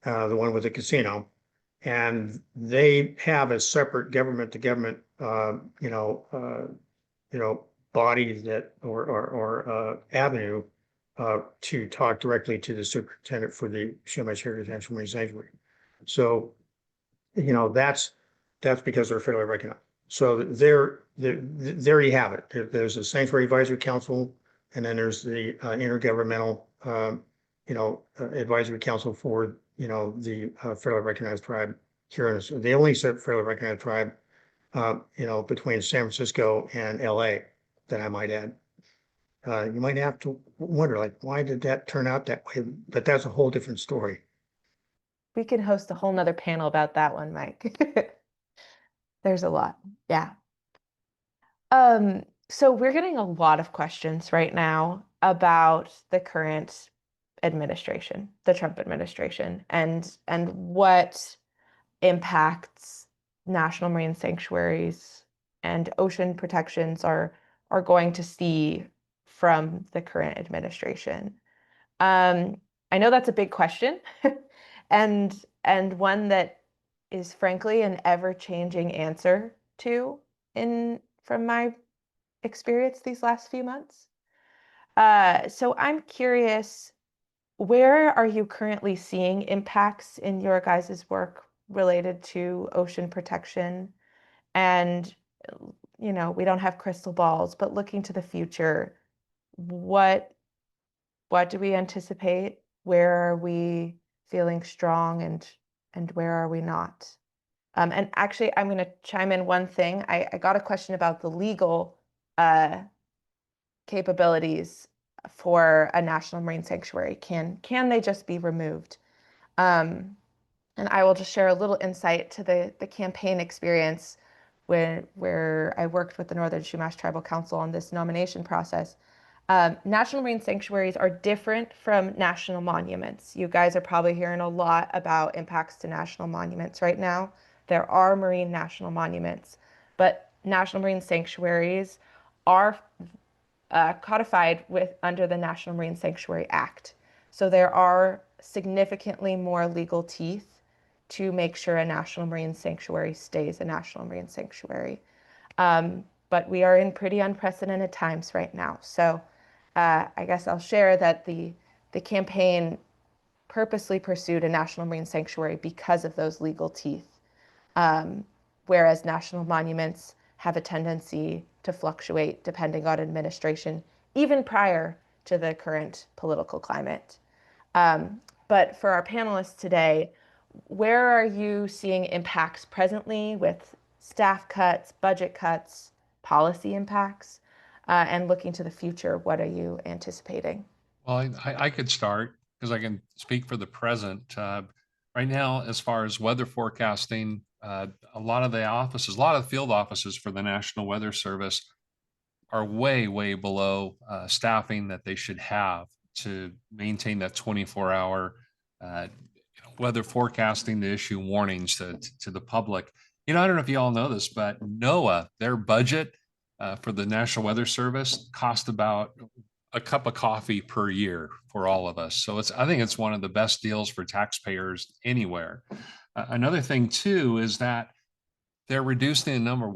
the one with the casino. And they have a separate government-to-government, body that or avenue to talk directly to the superintendent for the Chumash Heritage National Marine Sanctuary. So, that's because they're federally recognized. So there you have it. There's a Sanctuary Advisory Council, and then there's the intergovernmental, advisory council for, the federally recognized tribe here. The only federally recognized tribe, between San Francisco and LA, that I might add. You might have to wonder, like, why did that turn out that way? But that's a whole different story. We can host a whole nother panel about that one, Mike. There's a lot. Yeah. So we're getting a lot of questions right now about the current administration, the Trump administration, and what impacts national marine sanctuaries and ocean protections are going to see from the current administration. I know that's a big question, and one that is frankly an ever-changing answer to from my experience these last few months. So I'm curious, where are you currently seeing impacts in your guys' work related to ocean protection? And, we don't have crystal balls, but looking to the future, what do we anticipate? Where are we feeling strong, and where are we not? And actually, I'm going to chime in one thing. I got a question about the legal capabilities for a national marine sanctuary. Can they just be removed? And I will just share a little insight to the campaign experience where I worked with the Northern Chumash Tribal Council on this nomination process. National marine sanctuaries are different from national monuments. You guys are probably hearing a lot about impacts to national monuments right now. There are marine national monuments, but national marine sanctuaries are codified under the National Marine Sanctuary Act. So there are significantly more legal teeth to make sure a national marine sanctuary stays a national marine sanctuary. But we are in pretty unprecedented times right now. So I guess I'll share that the campaign purposely pursued a national marine sanctuary because of those legal teeth, whereas national monuments have a tendency to fluctuate depending on administration, even prior to the current political climate. But for our panelists today, where are you seeing impacts presently with staff cuts, budget cuts, policy impacts, and looking to the future, what are you anticipating? Well, I could start because I can speak for the present. Right now, as far as weather forecasting, a lot of the field offices for the National Weather Service are way below staffing that they should have to maintain that 24-hour weather forecasting to issue warnings to the public. I don't know if you all know this, but NOAA, their budget for the National Weather Service cost about a cup of coffee per year for all of us. So I think it's one of the best deals for taxpayers anywhere. Another thing too is that they're reducing the number of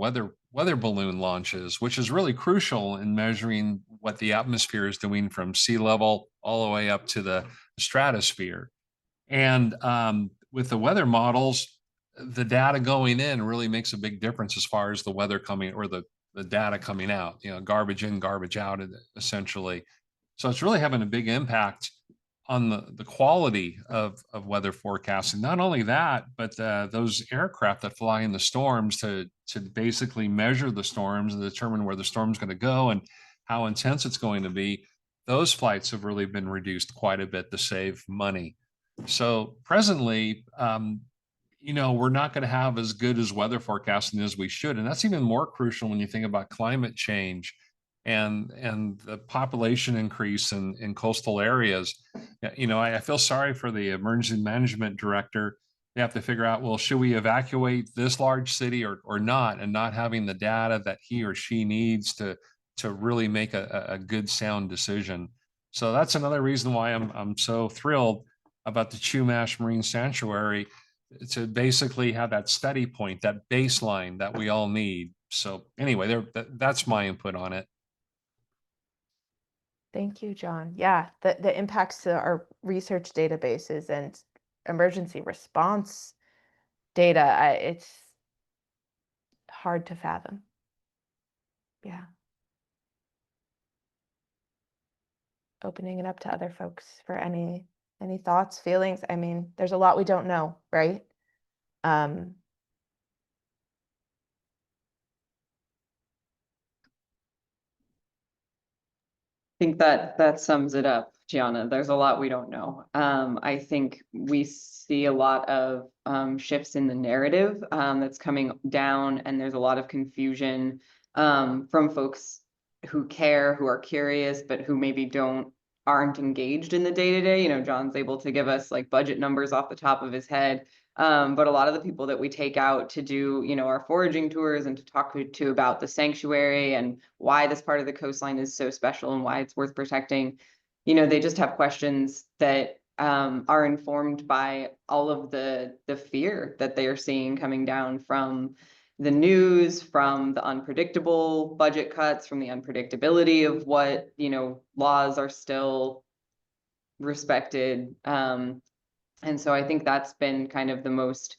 weather balloon launches, which is really crucial in measuring what the atmosphere is doing from sea level all the way up to the stratosphere. And with the weather models, the data going in really makes a big difference as far as the weather coming or the data coming out, garbage in, garbage out, essentially. So it's really having a big impact on the quality of weather forecasting. Not only that, but those aircraft that fly in the storms to basically measure the storms and determine where the storm's going to go and how intense it's going to be. Those flights have really been reduced quite a bit to save money. So presently, we're not going to have as good as weather forecasting as we should. And that's even more crucial when you think about climate change and the population increase in coastal areas. I feel sorry for the emergency management director. They have to figure out, well, should we evacuate this large city or not, and not having the data that he or she needs to really make a good sound decision. So that's another reason why I'm so thrilled about the Chumash Marine Sanctuary, to basically have that steady point, that baseline that we all need. So anyway, that's my input on it. Thank you, John. Yeah, the impacts to our research databases and emergency response data, it's hard to fathom. Yeah. Opening it up to other folks for any thoughts, feelings. I mean, there's a lot we don't know, right? I think that sums it up, Gianna. There's a lot we don't know. I think we see a lot of shifts in the narrative that's coming down, and there's a lot of confusion from folks who care, who are curious, but who maybe aren't engaged in the day-to-day. John's able to give us like budget numbers off the top of his head. But a lot of the people that we take out to do, our foraging tours and to talk to about the sanctuary and why this part of the coastline is so special and why it's worth protecting, they just have questions that are informed by all of the fear that they are seeing coming down from the news, from the unpredictable budget cuts, from the unpredictability of what, laws are still respected. And so I think that's been kind of the most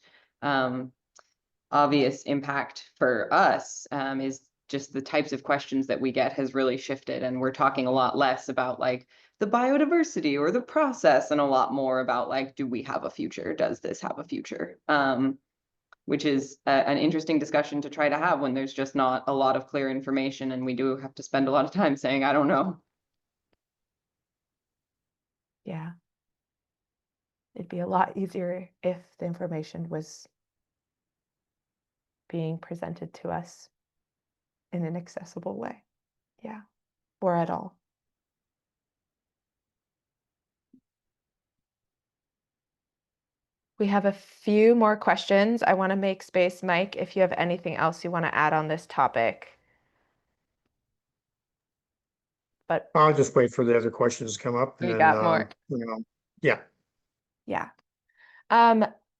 obvious impact for us, is just the types of questions that we get has really shifted. And we're talking a lot less about like the biodiversity or the process and a lot more about like, do we have a future? Does this have a future? Which is an interesting discussion to try to have when there's just not a lot of clear information, and we do have to spend a lot of time saying, I don't know. Yeah. It'd be a lot easier if the information was being presented to us in an accessible way. Yeah. Or at all. We have a few more questions. I want to make space, Mike, if you have anything else you want to add on this topic. But I'll just wait for the other questions to come up and we then, got more. Yeah. Yeah.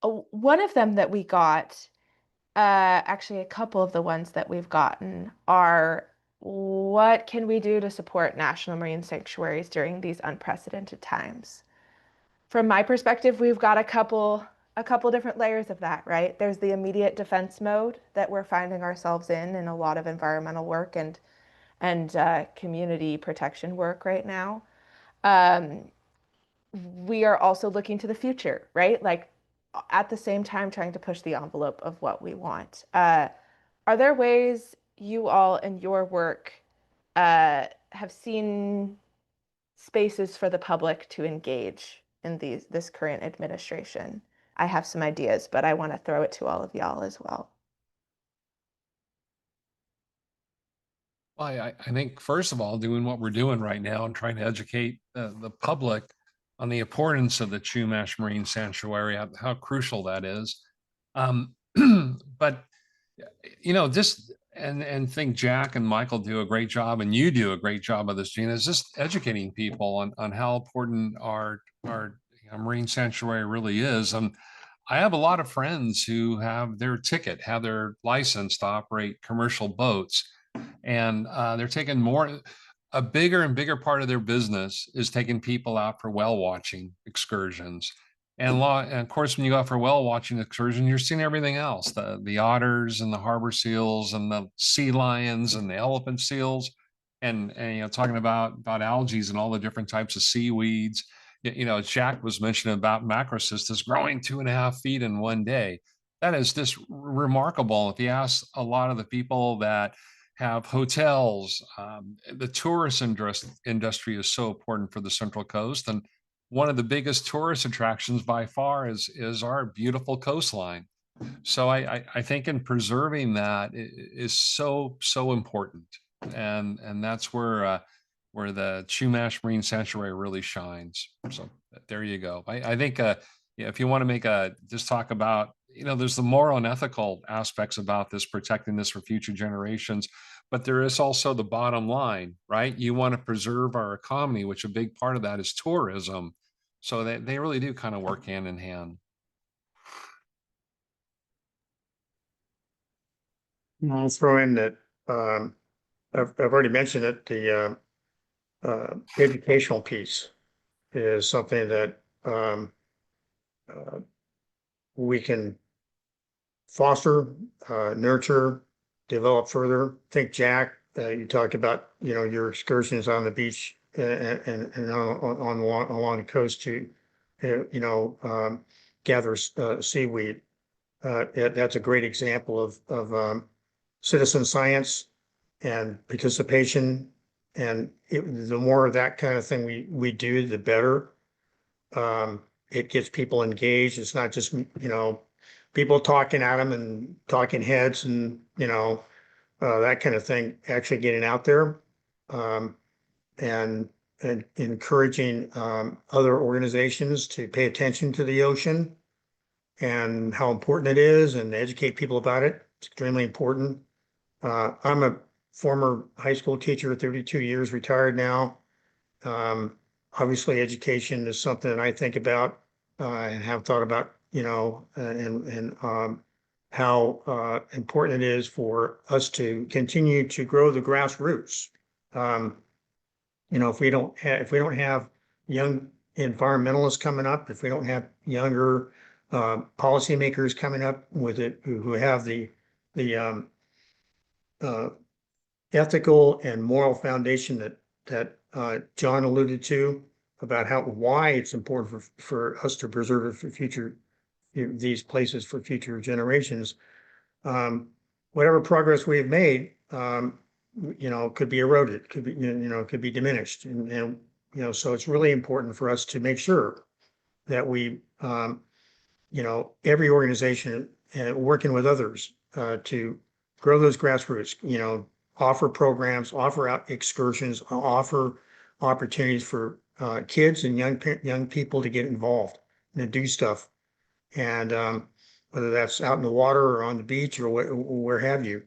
One of them that we got, actually a couple of the ones that we've gotten are, what can we do to support national marine sanctuaries during these unprecedented times? From my perspective, we've got a couple different layers of that, right? There's the immediate defense mode that we're finding ourselves in a lot of environmental work and community protection work right now. We are also looking to the future, right? Like at the same time, trying to push the envelope of what we want. Are there ways you all in your work have seen spaces for the public to engage in this current administration? I have some ideas, but I want to throw it to all of y'all as well. Well, I think first of all, doing what we're doing right now and trying to educate the public on the importance of the Chumash Marine Sanctuary, how crucial that is. But just and think Jack and Michael do a great job, and you do a great job of this, Gina, is just educating people on how important our marine sanctuary really is. And I have a lot of friends who have their license to operate commercial boats, and they're taking a bigger and bigger part of their business is taking people out for whale watching excursions. And of course, when you go out for whale watching excursion, you're seeing everything else, the otters and the harbor seals and the sea lions and the elephant seals, and talking about algae and all the different types of seaweeds. Jack was mentioning about macrocystis growing 2.5 feet in one day. That is just remarkable. If you ask a lot of the people that have hotels, the tourist industry is so important for the Central Coast, and one of the biggest tourist attractions by far is our beautiful coastline. So I think in preserving that is so important, and that's where the Chumash Marine Sanctuary really shines. So there you go. I think if you want to just talk about, there's the moral and ethical aspects about this, protecting this for future generations, but there is also the bottom line, right? You want to preserve our economy, which a big part of that is tourism. So they really do kind of work hand in hand. I'll throw in that, I've already mentioned it, the educational piece is something that we can foster, nurture, develop further. Think, Jack, you talked about, your excursions on the beach and along the coast to, gather seaweed. That's a great example of citizen science and participation. And the more of that kind of thing we do, the better. It gets people engaged. It's not just, people talking at them and talking heads and, that kind of thing, actually getting out there, and encouraging, other organizations to pay attention to the ocean and how important it is and educate people about it. It's extremely important. I'm a former high school teacher, 32 years, retired now. Obviously, education is something that I think about and have thought about, and how important it is for us to continue to grow the grassroots. If we don't have young environmentalists coming up, if we don't have younger policymakers coming up with it who have the ethical and moral foundation that John alluded to about why it's important for us to preserve it for future, these places for future generations. Whatever progress we have made, could be eroded, could be diminished, and so it's really important for us to make sure that we, every organization working with others to grow those grassroots, offer programs, offer out excursions, offer opportunities for kids and young people to get involved and to do stuff. And whether that's out in the water or on the beach or where have you.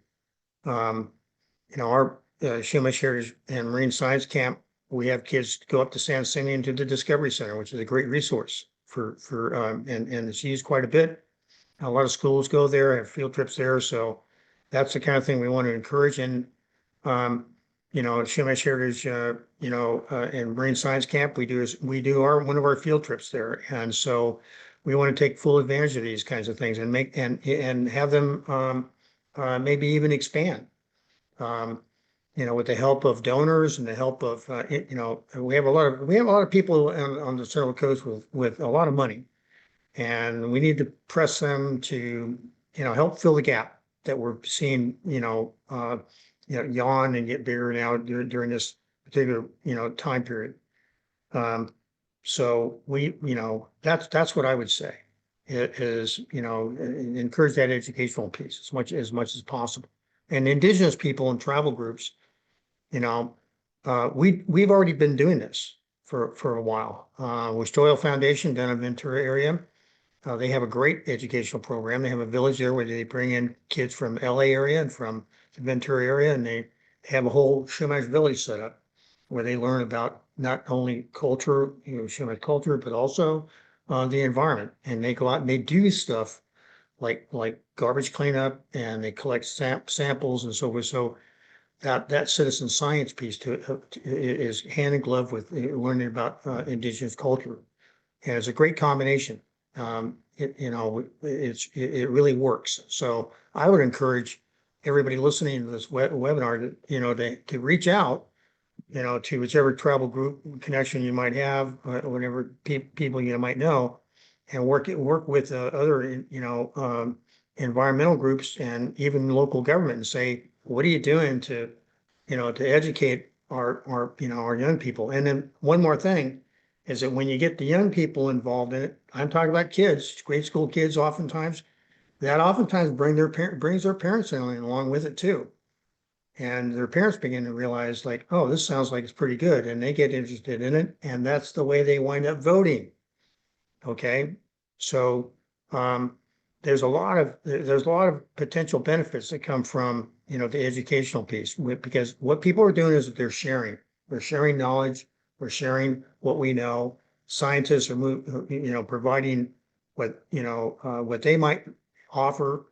Our Chumash Heritage and Marine Science Camp, we have kids go up to San Simeon to the Discovery Center, which is a great resource and it's used quite a bit. A lot of schools go there, have field trips there, so that's the kind of thing we want to encourage. And Chumash Heritage, and Marine Science Camp, we do one of our field trips there, and so we want to take full advantage of these kinds of things and make and have them maybe even expand. With the help of donors and the help of we have a lot of people on the Central Coast with a lot of money, and we need to press them to help fill the gap that we're seeing yawn and get bigger now during this particular time period. So that's what I would say. It is encourage that educational piece as much as possible. And indigenous people and travel groups, we've already been doing this for a while. With Stoyle Foundation down in Ventura area, they have a great educational program. They have a village there where they bring in kids from LA area and from the Ventura area, and they have a whole Chumash village set up where they learn about not only culture, Chumash culture, but also the environment. And they go out and they do stuff like garbage cleanup, and they collect samples and so forth. So that citizen science piece to it is hand in glove with learning about indigenous culture, and it's a great combination. It really works. So I would encourage everybody listening to this webinar to reach out, to whichever travel group connection you might have, whatever people you might know, and work with other environmental groups and even local government and say, what are you doing to educate our young people? And then one more thing is that when you get the young people involved in it, I'm talking about kids, grade school kids, oftentimes brings their parents in along with it too. And their parents begin to realize, like, oh, this sounds like it's pretty good, and they get interested in it, and that's the way they wind up voting. Okay, so there's a lot of potential benefits that come from the educational piece, because what people are doing is that they're sharing knowledge, we're sharing what we know. Scientists are providing what they might offer.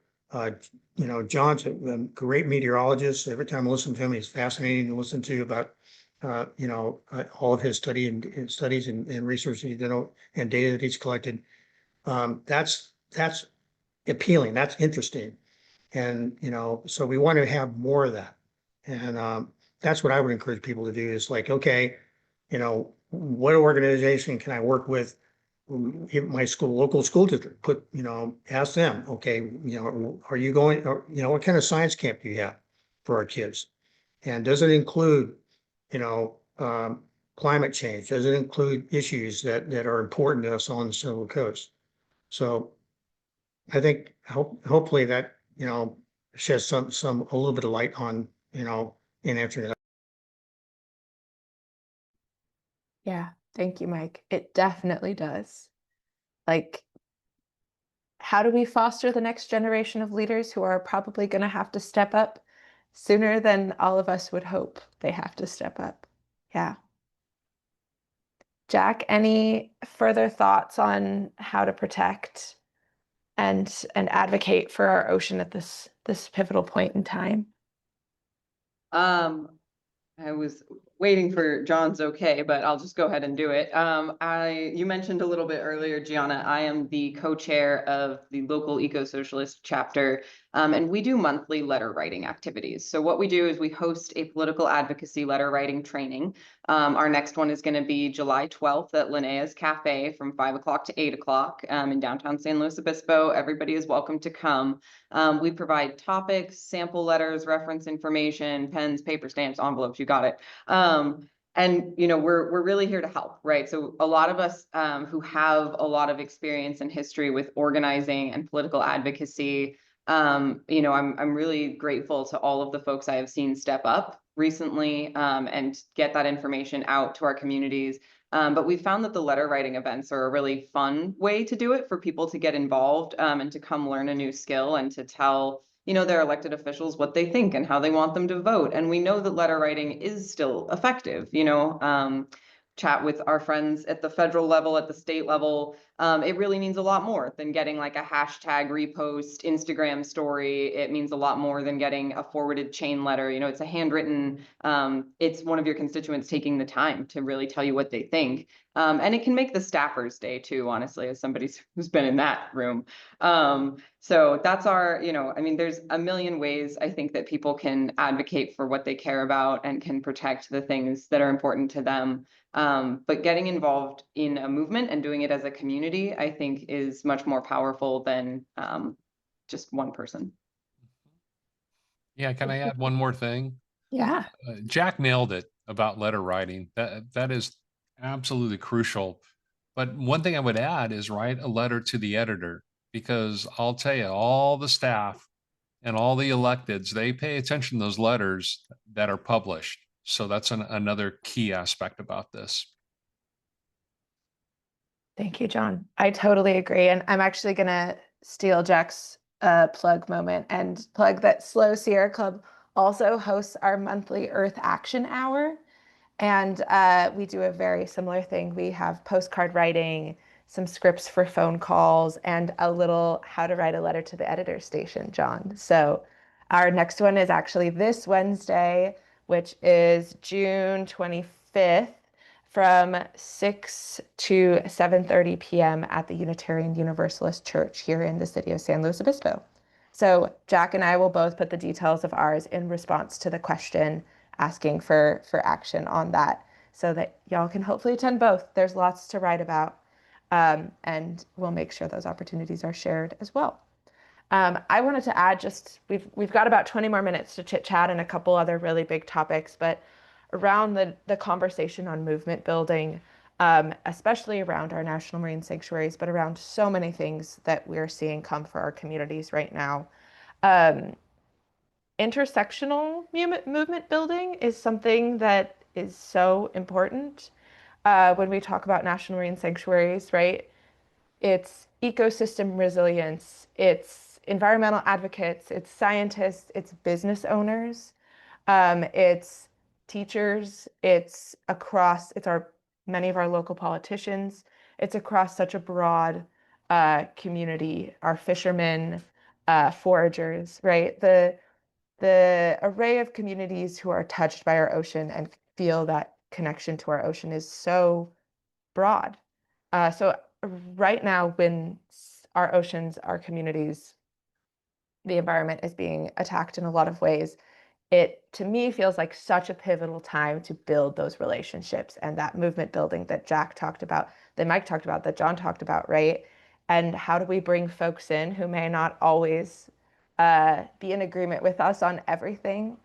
John's a great meteorologist. Every time I listen to him, he's fascinating to listen to about all of his studies and research and data that he's collected. That's appealing. That's interesting. And, so we want to have more of that. And that's what I would encourage people to do is like, okay, what organization can I work with? My local school district, ask them, okay, are you going, or, what kind of science camp do you have for our kids? And does it include, climate change? Does it include issues that are important to us on the Central Coast? So I think hopefully that, sheds a little bit of light on, in answering that. Yeah, thank you, Mike. It definitely does. Like, how do we foster the next generation of leaders who are probably going to have to step up sooner than all of us would hope they have to step up? Yeah. Jack, any further thoughts on how to protect and advocate for our ocean at this pivotal point in time? I was waiting for John's okay, but I'll just go ahead and do it. You mentioned a little bit earlier, Gianna, I am the co-chair of the local eco-socialist chapter, and we do monthly letter writing activities. So what we do is we host a political advocacy letter writing training. Our next one is going to be July 12th at Linnea's Cafe from 5 o'clock to 8 o'clock in downtown San Luis Obispo. Everybody is welcome to come. We provide topics, sample letters, reference information, pens, paper stamps, envelopes, you got it. And we're really here to help, right? So a lot of us who have a lot of experience and history with organizing and political advocacy, I'm really grateful to all of the folks I have seen step up recently and get that information out to our communities. But we found that the letter writing events are a really fun way to do it for people to get involved and to come learn a new skill and to tell their elected officials what they think and how they want them to vote. And we know that letter writing is still effective, chat with our friends at the federal level, at the state level. It really means a lot more than getting like a hashtag repost Instagram story. It means a lot more than getting a forwarded chain letter. It's a handwritten, it's one of your constituents taking the time to really tell you what they think. And it can make the staffers' day too, honestly, as somebody who's been in that room. So that's our, there's a million ways I think that people can advocate for what they care about and can protect the things that are important to them. But getting involved in a movement and doing it as a community, I think, is much more powerful than just one person. Yeah, can I add one more thing? Yeah. Jack nailed it about letter writing. That is absolutely crucial. But one thing I would add is write a letter to the editor, because I'll tell you, all the staff and all the electeds, they pay attention to those letters that are published. So that's another key aspect about this. Thank you, John. I totally agree. And I'm actually going to steal Jack's plug moment and plug that Slow Sierra Club also hosts our monthly Earth Action Hour. And we do a very similar thing. We have postcard writing, some scripts for phone calls, and a little how to write a letter to the editor station, John. So our next one is actually this Wednesday, which is June 25th from 6 to 7:30 p.m. at the Unitarian Universalist Church here in the city of San Luis Obispo. So Jack and I will both put the details of ours in response to the question asking for action on that so that y'all can hopefully attend both. There's lots to write about, and we'll make sure those opportunities are shared as well. I wanted to add we've got about 20 more minutes to chit chat and a couple other really big topics, but around the conversation on movement building, especially around our national marine sanctuaries, but around so many things that we're seeing come for our communities right now. Intersectional movement building is something that is so important when we talk about national marine sanctuaries, right? It's ecosystem resilience, it's environmental advocates, it's scientists, it's business owners, it's teachers, it's many of our local politicians, it's across such a broad community, our fishermen, foragers, right? The array of communities who are touched by our ocean and feel that connection to our ocean is so broad. So right now, when our oceans, our communities, the environment is being attacked in a lot of ways, it to me feels like such a pivotal time to build those relationships and that movement building that Jack talked about, that Mike talked about, that John talked about, right? And how do we bring folks in who may not always be in agreement with us on everything,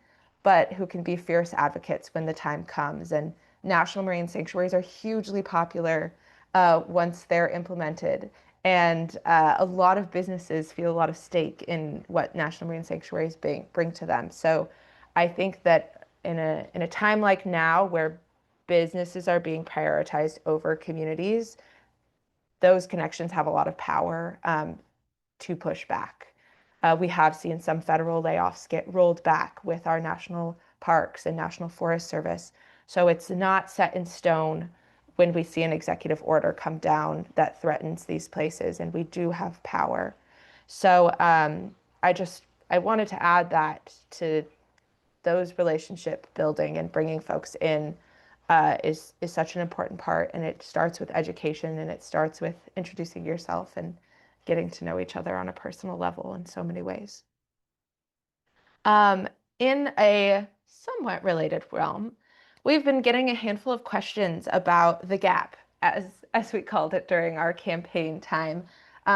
but who can be fierce advocates when the time comes? And national marine sanctuaries are hugely popular once they're implemented. And a lot of businesses feel a lot of stake in what national marine sanctuaries bring to them. So I think that in a time like now where businesses are being prioritized over communities, those connections have a lot of power to push back. We have seen some federal layoffs get rolled back with our national parks and National Forest Service. So it's not set in stone when we see an executive order come down that threatens these places, and we do have power. So I wanted to add that to those relationship building and bringing folks in is such an important part, and it starts with education, and it starts with introducing yourself and getting to know each other on a personal level in so many ways. In a somewhat related realm, we've been getting a handful of questions about the gap, as we called it during our campaign time,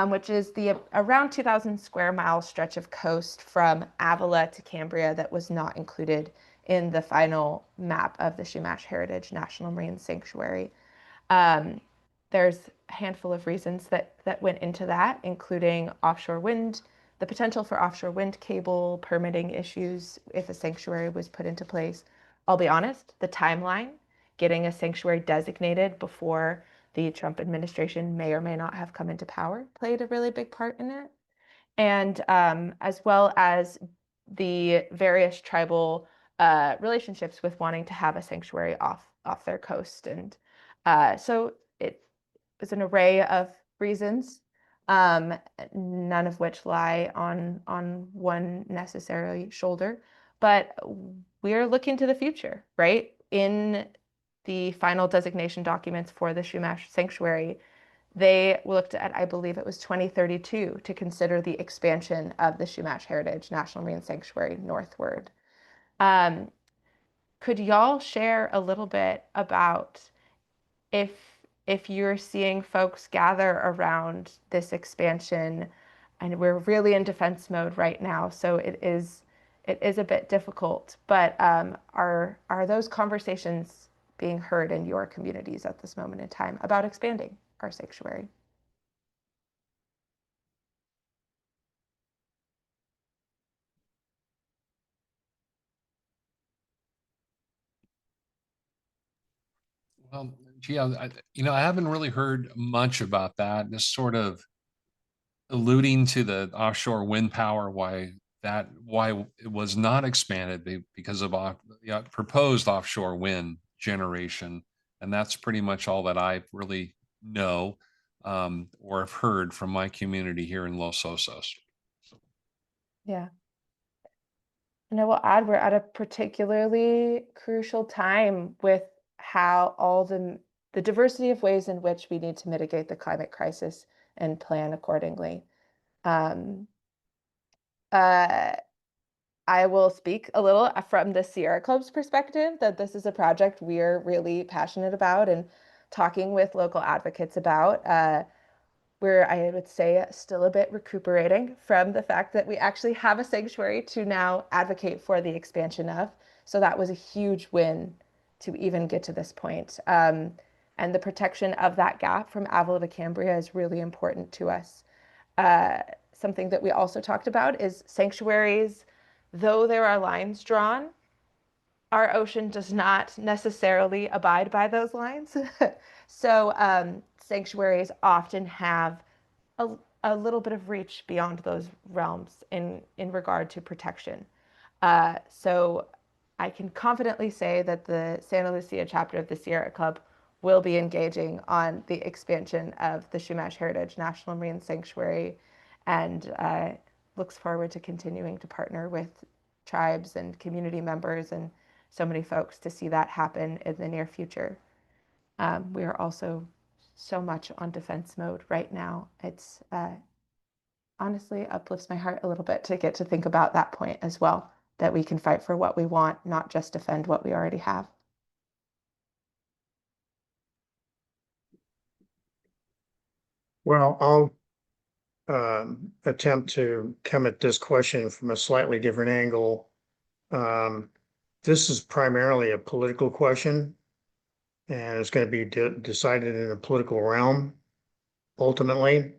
which is the around 2,000 square mile stretch of coast from Avila to Cambria that was not included in the final map of the Chumash Heritage National Marine Sanctuary. There's a handful of reasons that went into that, including offshore wind, the potential for offshore wind cable, permitting issues if a sanctuary was put into place. I'll be honest, the timeline getting a sanctuary designated before the Trump administration may or may not have come into power played a really big part in it. And as well as the various tribal relationships with wanting to have a sanctuary off their coast. And so it was an array of reasons, none of which lie on one necessarily shoulder. But we're looking to the future, right? In the final designation documents for the Chumash Sanctuary, they looked at, I believe it was 2032, to consider the expansion of the Chumash Heritage National Marine Sanctuary northward. Could y'all share a little bit about if you're seeing folks gather around this expansion? And we're really in defense mode right now, so it is a bit difficult, but are those conversations being heard in your communities at this moment in time about expanding our sanctuary? Well, gee, I haven't really heard much about that. Just sort of alluding to the offshore wind power, why it was not expanded because of proposed offshore wind generation, and that's pretty much all that I really know or have heard from my community here in Los Osos. Yeah. And I will add, we're at a particularly crucial time with how all the diversity of ways in which we need to mitigate the climate crisis and plan accordingly. Um, uh, I will speak a little from the Sierra Club's perspective that this is a project we're really passionate about and talking with local advocates about. We're, I would say, still a bit recuperating from the fact that we actually have a sanctuary to now advocate for the expansion of. So that was a huge win to even get to this point. And the protection of that gap from Avila to Cambria is really important to us. Something that we also talked about is sanctuaries, though there are lines drawn, our ocean does not necessarily abide by those lines. So sanctuaries often have a little bit of reach beyond those realms in regard to protection. So I can confidently say that the Santa Lucia chapter of the Sierra Club will be engaging on the expansion of the Chumash Heritage National Marine Sanctuary, and looks forward to continuing to partner with tribes and community members and so many folks to see that happen in the near future. We are also so much on defense mode right now. It's honestly uplifts my heart a little bit to get to think about that point as well, that we can fight for what we want, not just defend what we already have. Well, I'll attempt to come at this question from a slightly different angle. This is primarily a political question, and it's going to be decided in a political realm. Ultimately,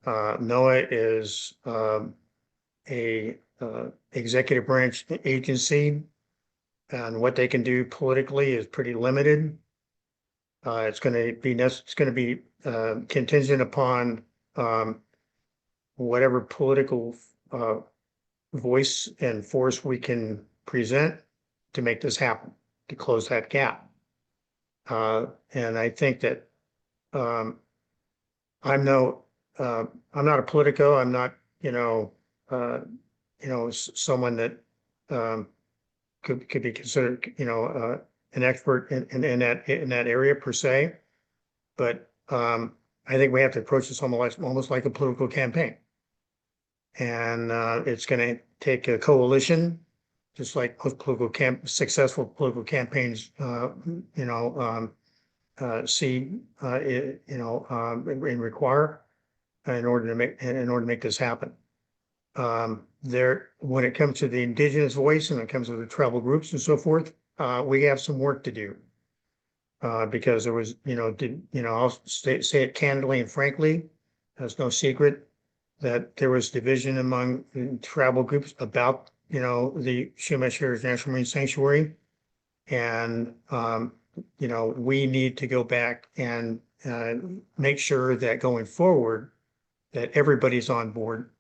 NOAA is a executive branch agency, and what they can do politically is pretty limited. It's going to be contingent upon whatever political voice and force we can present to make this happen, to close that gap. And I think that I'm not a politico. I'm not, someone that could be considered, an expert in that area per se. But I think we have to approach this almost like a political campaign. And it's going to take a coalition, just like most successful political campaigns, and require in order to make this happen. When it comes to the indigenous voice and when it comes to the tribal groups and so forth, we have some work to do. Because there was, I'll say it candidly and frankly, there's no secret that there was division among the tribal groups about, the Chumash Heritage National Marine Sanctuary. And we need to go back and make sure that going forward, that everybody's on board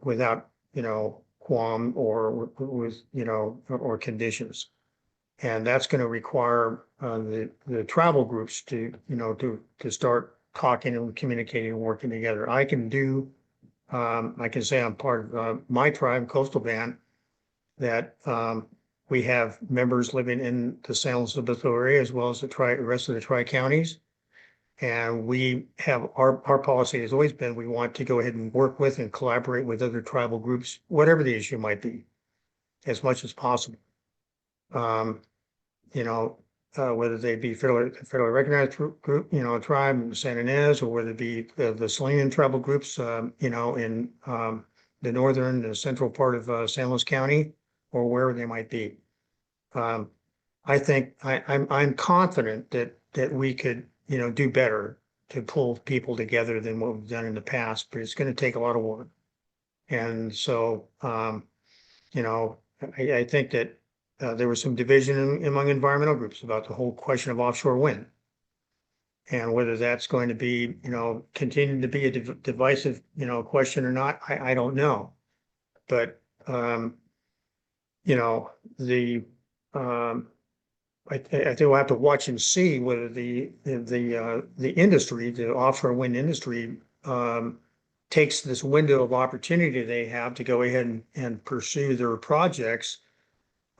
without, qualm or with, or conditions. And that's going to require the tribal groups to, to start talking and communicating and working together. I can say I'm part of my tribe, Coastal Band, that we have members living in the San Luis Obispo area as well as the rest of the tri-counties. And we have our policy has always been, we want to go ahead and work with and collaborate with other tribal groups, whatever the issue might be, as much as possible. Whether they be federally recognized group, tribe, San Ynez, or whether it be the Salinan tribal groups, in the northern and central part of San Luis County, or wherever they might be. I think I'm confident that we could, do better to pull people together than what we've done in the past, but it's going to take a lot of work. And so, I think that there was some division among environmental groups about the whole question of offshore wind. And whether that's going to be, continue to be a divisive, question or not, I don't know. But, I think we'll have to watch and see whether the industry, the offshore wind industry, takes this window of opportunity they have to go ahead and pursue their projects,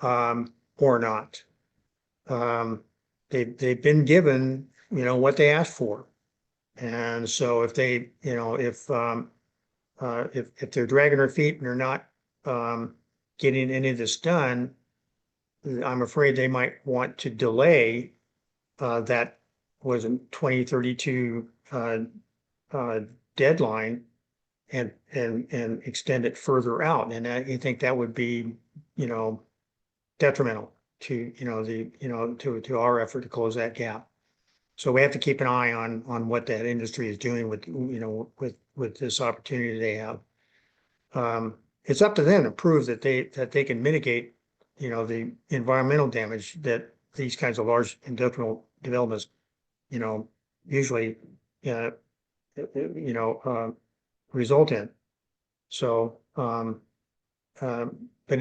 or not. They've been given, what they asked for. And so if they, if they're dragging their feet and they're not getting any of this done, I'm afraid they might want to delay that was a 2032 deadline and extend it further out. And I think that would be, detrimental to, to our effort to close that gap. So we have to keep an eye on what that industry is doing with, with this opportunity they have. It's up to them to prove that they can mitigate, the environmental damage that these kinds of large industrial developments, usually, result in. So, but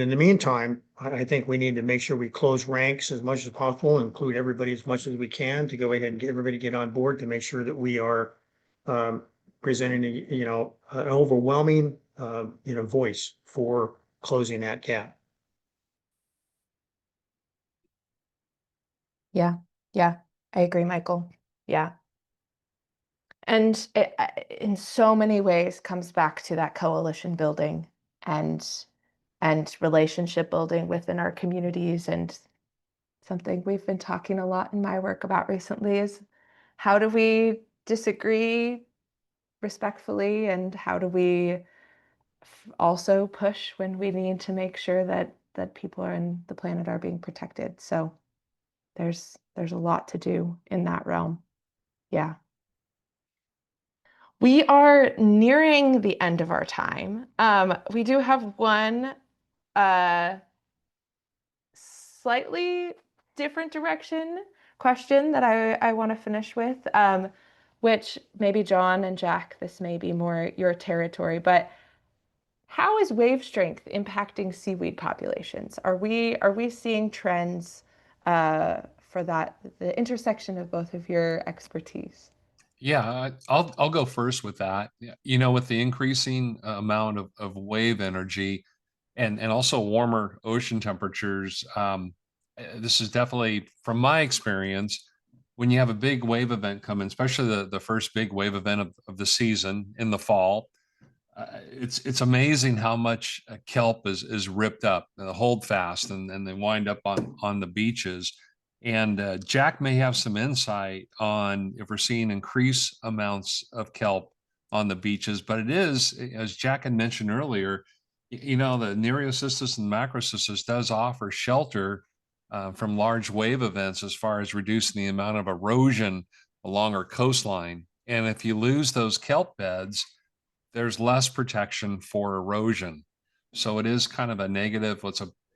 in the meantime, I think we need to make sure we close ranks as much as possible, include everybody as much as we can to go ahead and get everybody get on board to make sure that we are presenting, an overwhelming, voice for closing that gap. Yeah, I agree, Michael. Yeah. And it, in so many ways, comes back to that coalition building and relationship building within our communities. And something we've been talking a lot in my work about recently is how do we disagree respectfully, and how do we also push when we need to make sure that people on the planet are being protected. So there's a lot to do in that realm. Yeah. We are nearing the end of our time. We do have one slightly different direction question that I want to finish with, which maybe John and Jack, this may be more your territory, but how is wave strength impacting seaweed populations? Are we seeing trends for that, the intersection of both of your expertise? Yeah, I'll go first with that. With the increasing amount of wave energy and also warmer ocean temperatures, this is definitely, from my experience, when you have a big wave event come in, especially the first big wave event of the season in the fall, it's amazing how much kelp is ripped up, the hold fast, and they wind up on the beaches. And Jack may have some insight on if we're seeing increased amounts of kelp on the beaches, but it is, as Jack had mentioned earlier, the Nereocystis and Macrocystis does offer shelter from large wave events as far as reducing the amount of erosion along our coastline. And if you lose those kelp beds, there's less protection for erosion. So it is kind of a negative.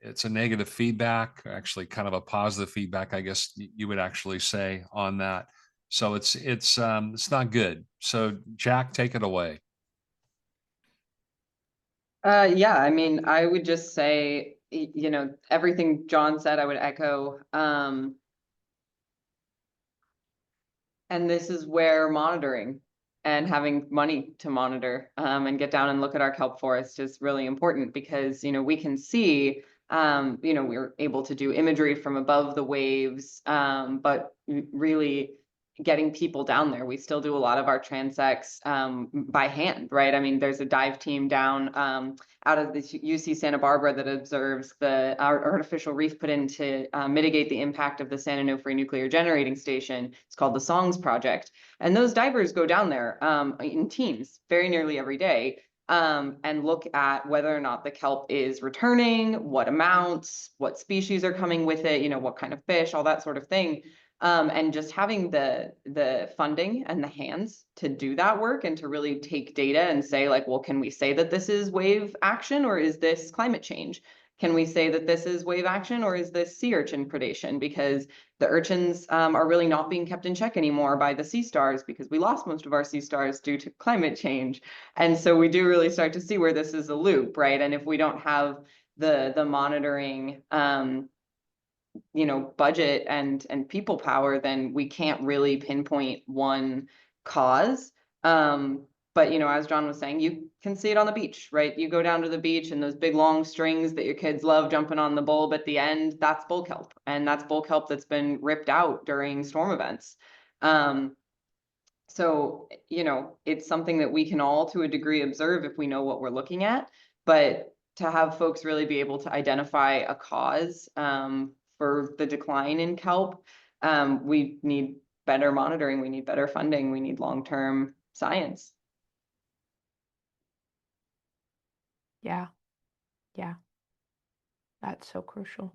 it's a negative feedback, actually kind of a positive feedback, I guess you would actually say on that. So it's not good. So Jack, take it away. Yeah, I mean, I would just say, you know, everything John said, I would echo. And this is where monitoring and having money to monitor and get down and look at our kelp forest is really important, because, you know, we can see, you know, we're able to do imagery from above the waves, but really getting people down there. We still do a lot of our transects by hand, right? I mean, there's a dive team down out of the UC Santa Barbara that observes the artificial reef put in to mitigate the impact of the San Onofre nuclear generating station. It's called the Songs Project. And those divers go down there in teams very nearly every day and look at whether or not the kelp is returning, what amounts, what species are coming with it, you know, what kind of fish, all that sort of thing. And just having the funding and the hands to do that work and to really take data and say, like, well, can we say that this is wave action or is this climate change? Can we say that this is wave action or is this sea urchin predation? Because the urchins are really not being kept in check anymore by the sea stars, because we lost most of our sea stars due to climate change. And so we do really start to see where this is a loop, right? And if we don't have the monitoring you know, budget and people power, then we can't really pinpoint one cause. But you know, as John was saying, you can see it on the beach, right? You go down to the beach and those big long strings that your kids love jumping on the bulb at the end, that's bull kelp. And that's bull kelp that's been ripped out during storm events. So, you know, it's something that we can all to a degree observe if we know what we're looking at, but to have folks really be able to identify a cause for the decline in kelp, we need better monitoring, we need better funding, we need long-term science. Yeah. Yeah. That's so crucial.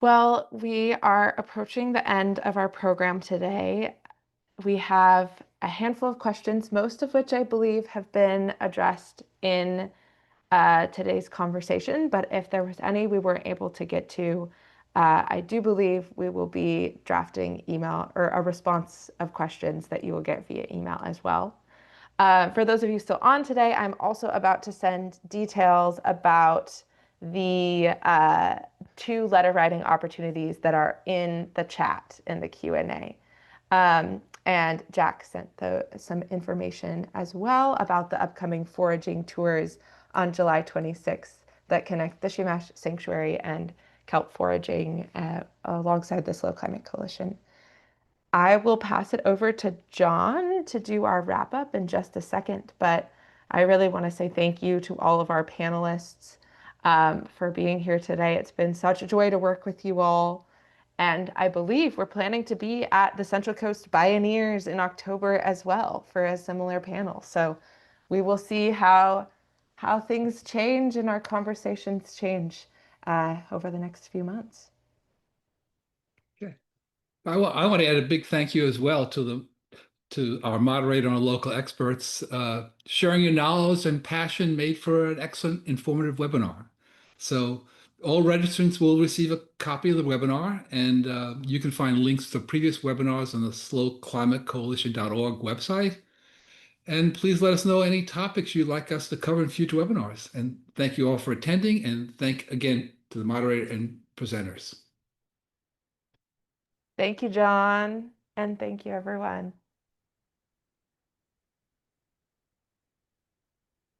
Well, we are approaching the end of our program today. We have a handful of questions, most of which I believe have been addressed in today's conversation, but if there was any we weren't able to get to, I do believe we will be drafting email or a response of questions that you will get via email as well. For those of you still on today, I'm also about to send details about the 2 letter writing opportunities that are in the chat in the Q&A. And Jack sent some information as well about the upcoming foraging tours on July 26th that connect the Chumash Sanctuary and kelp foraging alongside the Slow Climate Coalition. I will pass it over to John to do our wrap up in just a second, but I really want to say thank you to all of our panelists for being here today. It's been such a joy to work with you all. And I believe we're planning to be at the Central Coast Bioneers in October as well for a similar panel. So we will see how things change and our conversations change over the next few months. Okay. I want to add a big thank you as well to our moderator and our local experts, sharing your knowledge and passion made for an excellent informative webinar. So all registrants will receive a copy of the webinar, and you can find links to previous webinars on the slowclimatecoalition.org website. And please let us know any topics you'd like us to cover in future webinars. And thank you all for attending, and thank again to the moderator and presenters. Thank you, John, and thank you, everyone.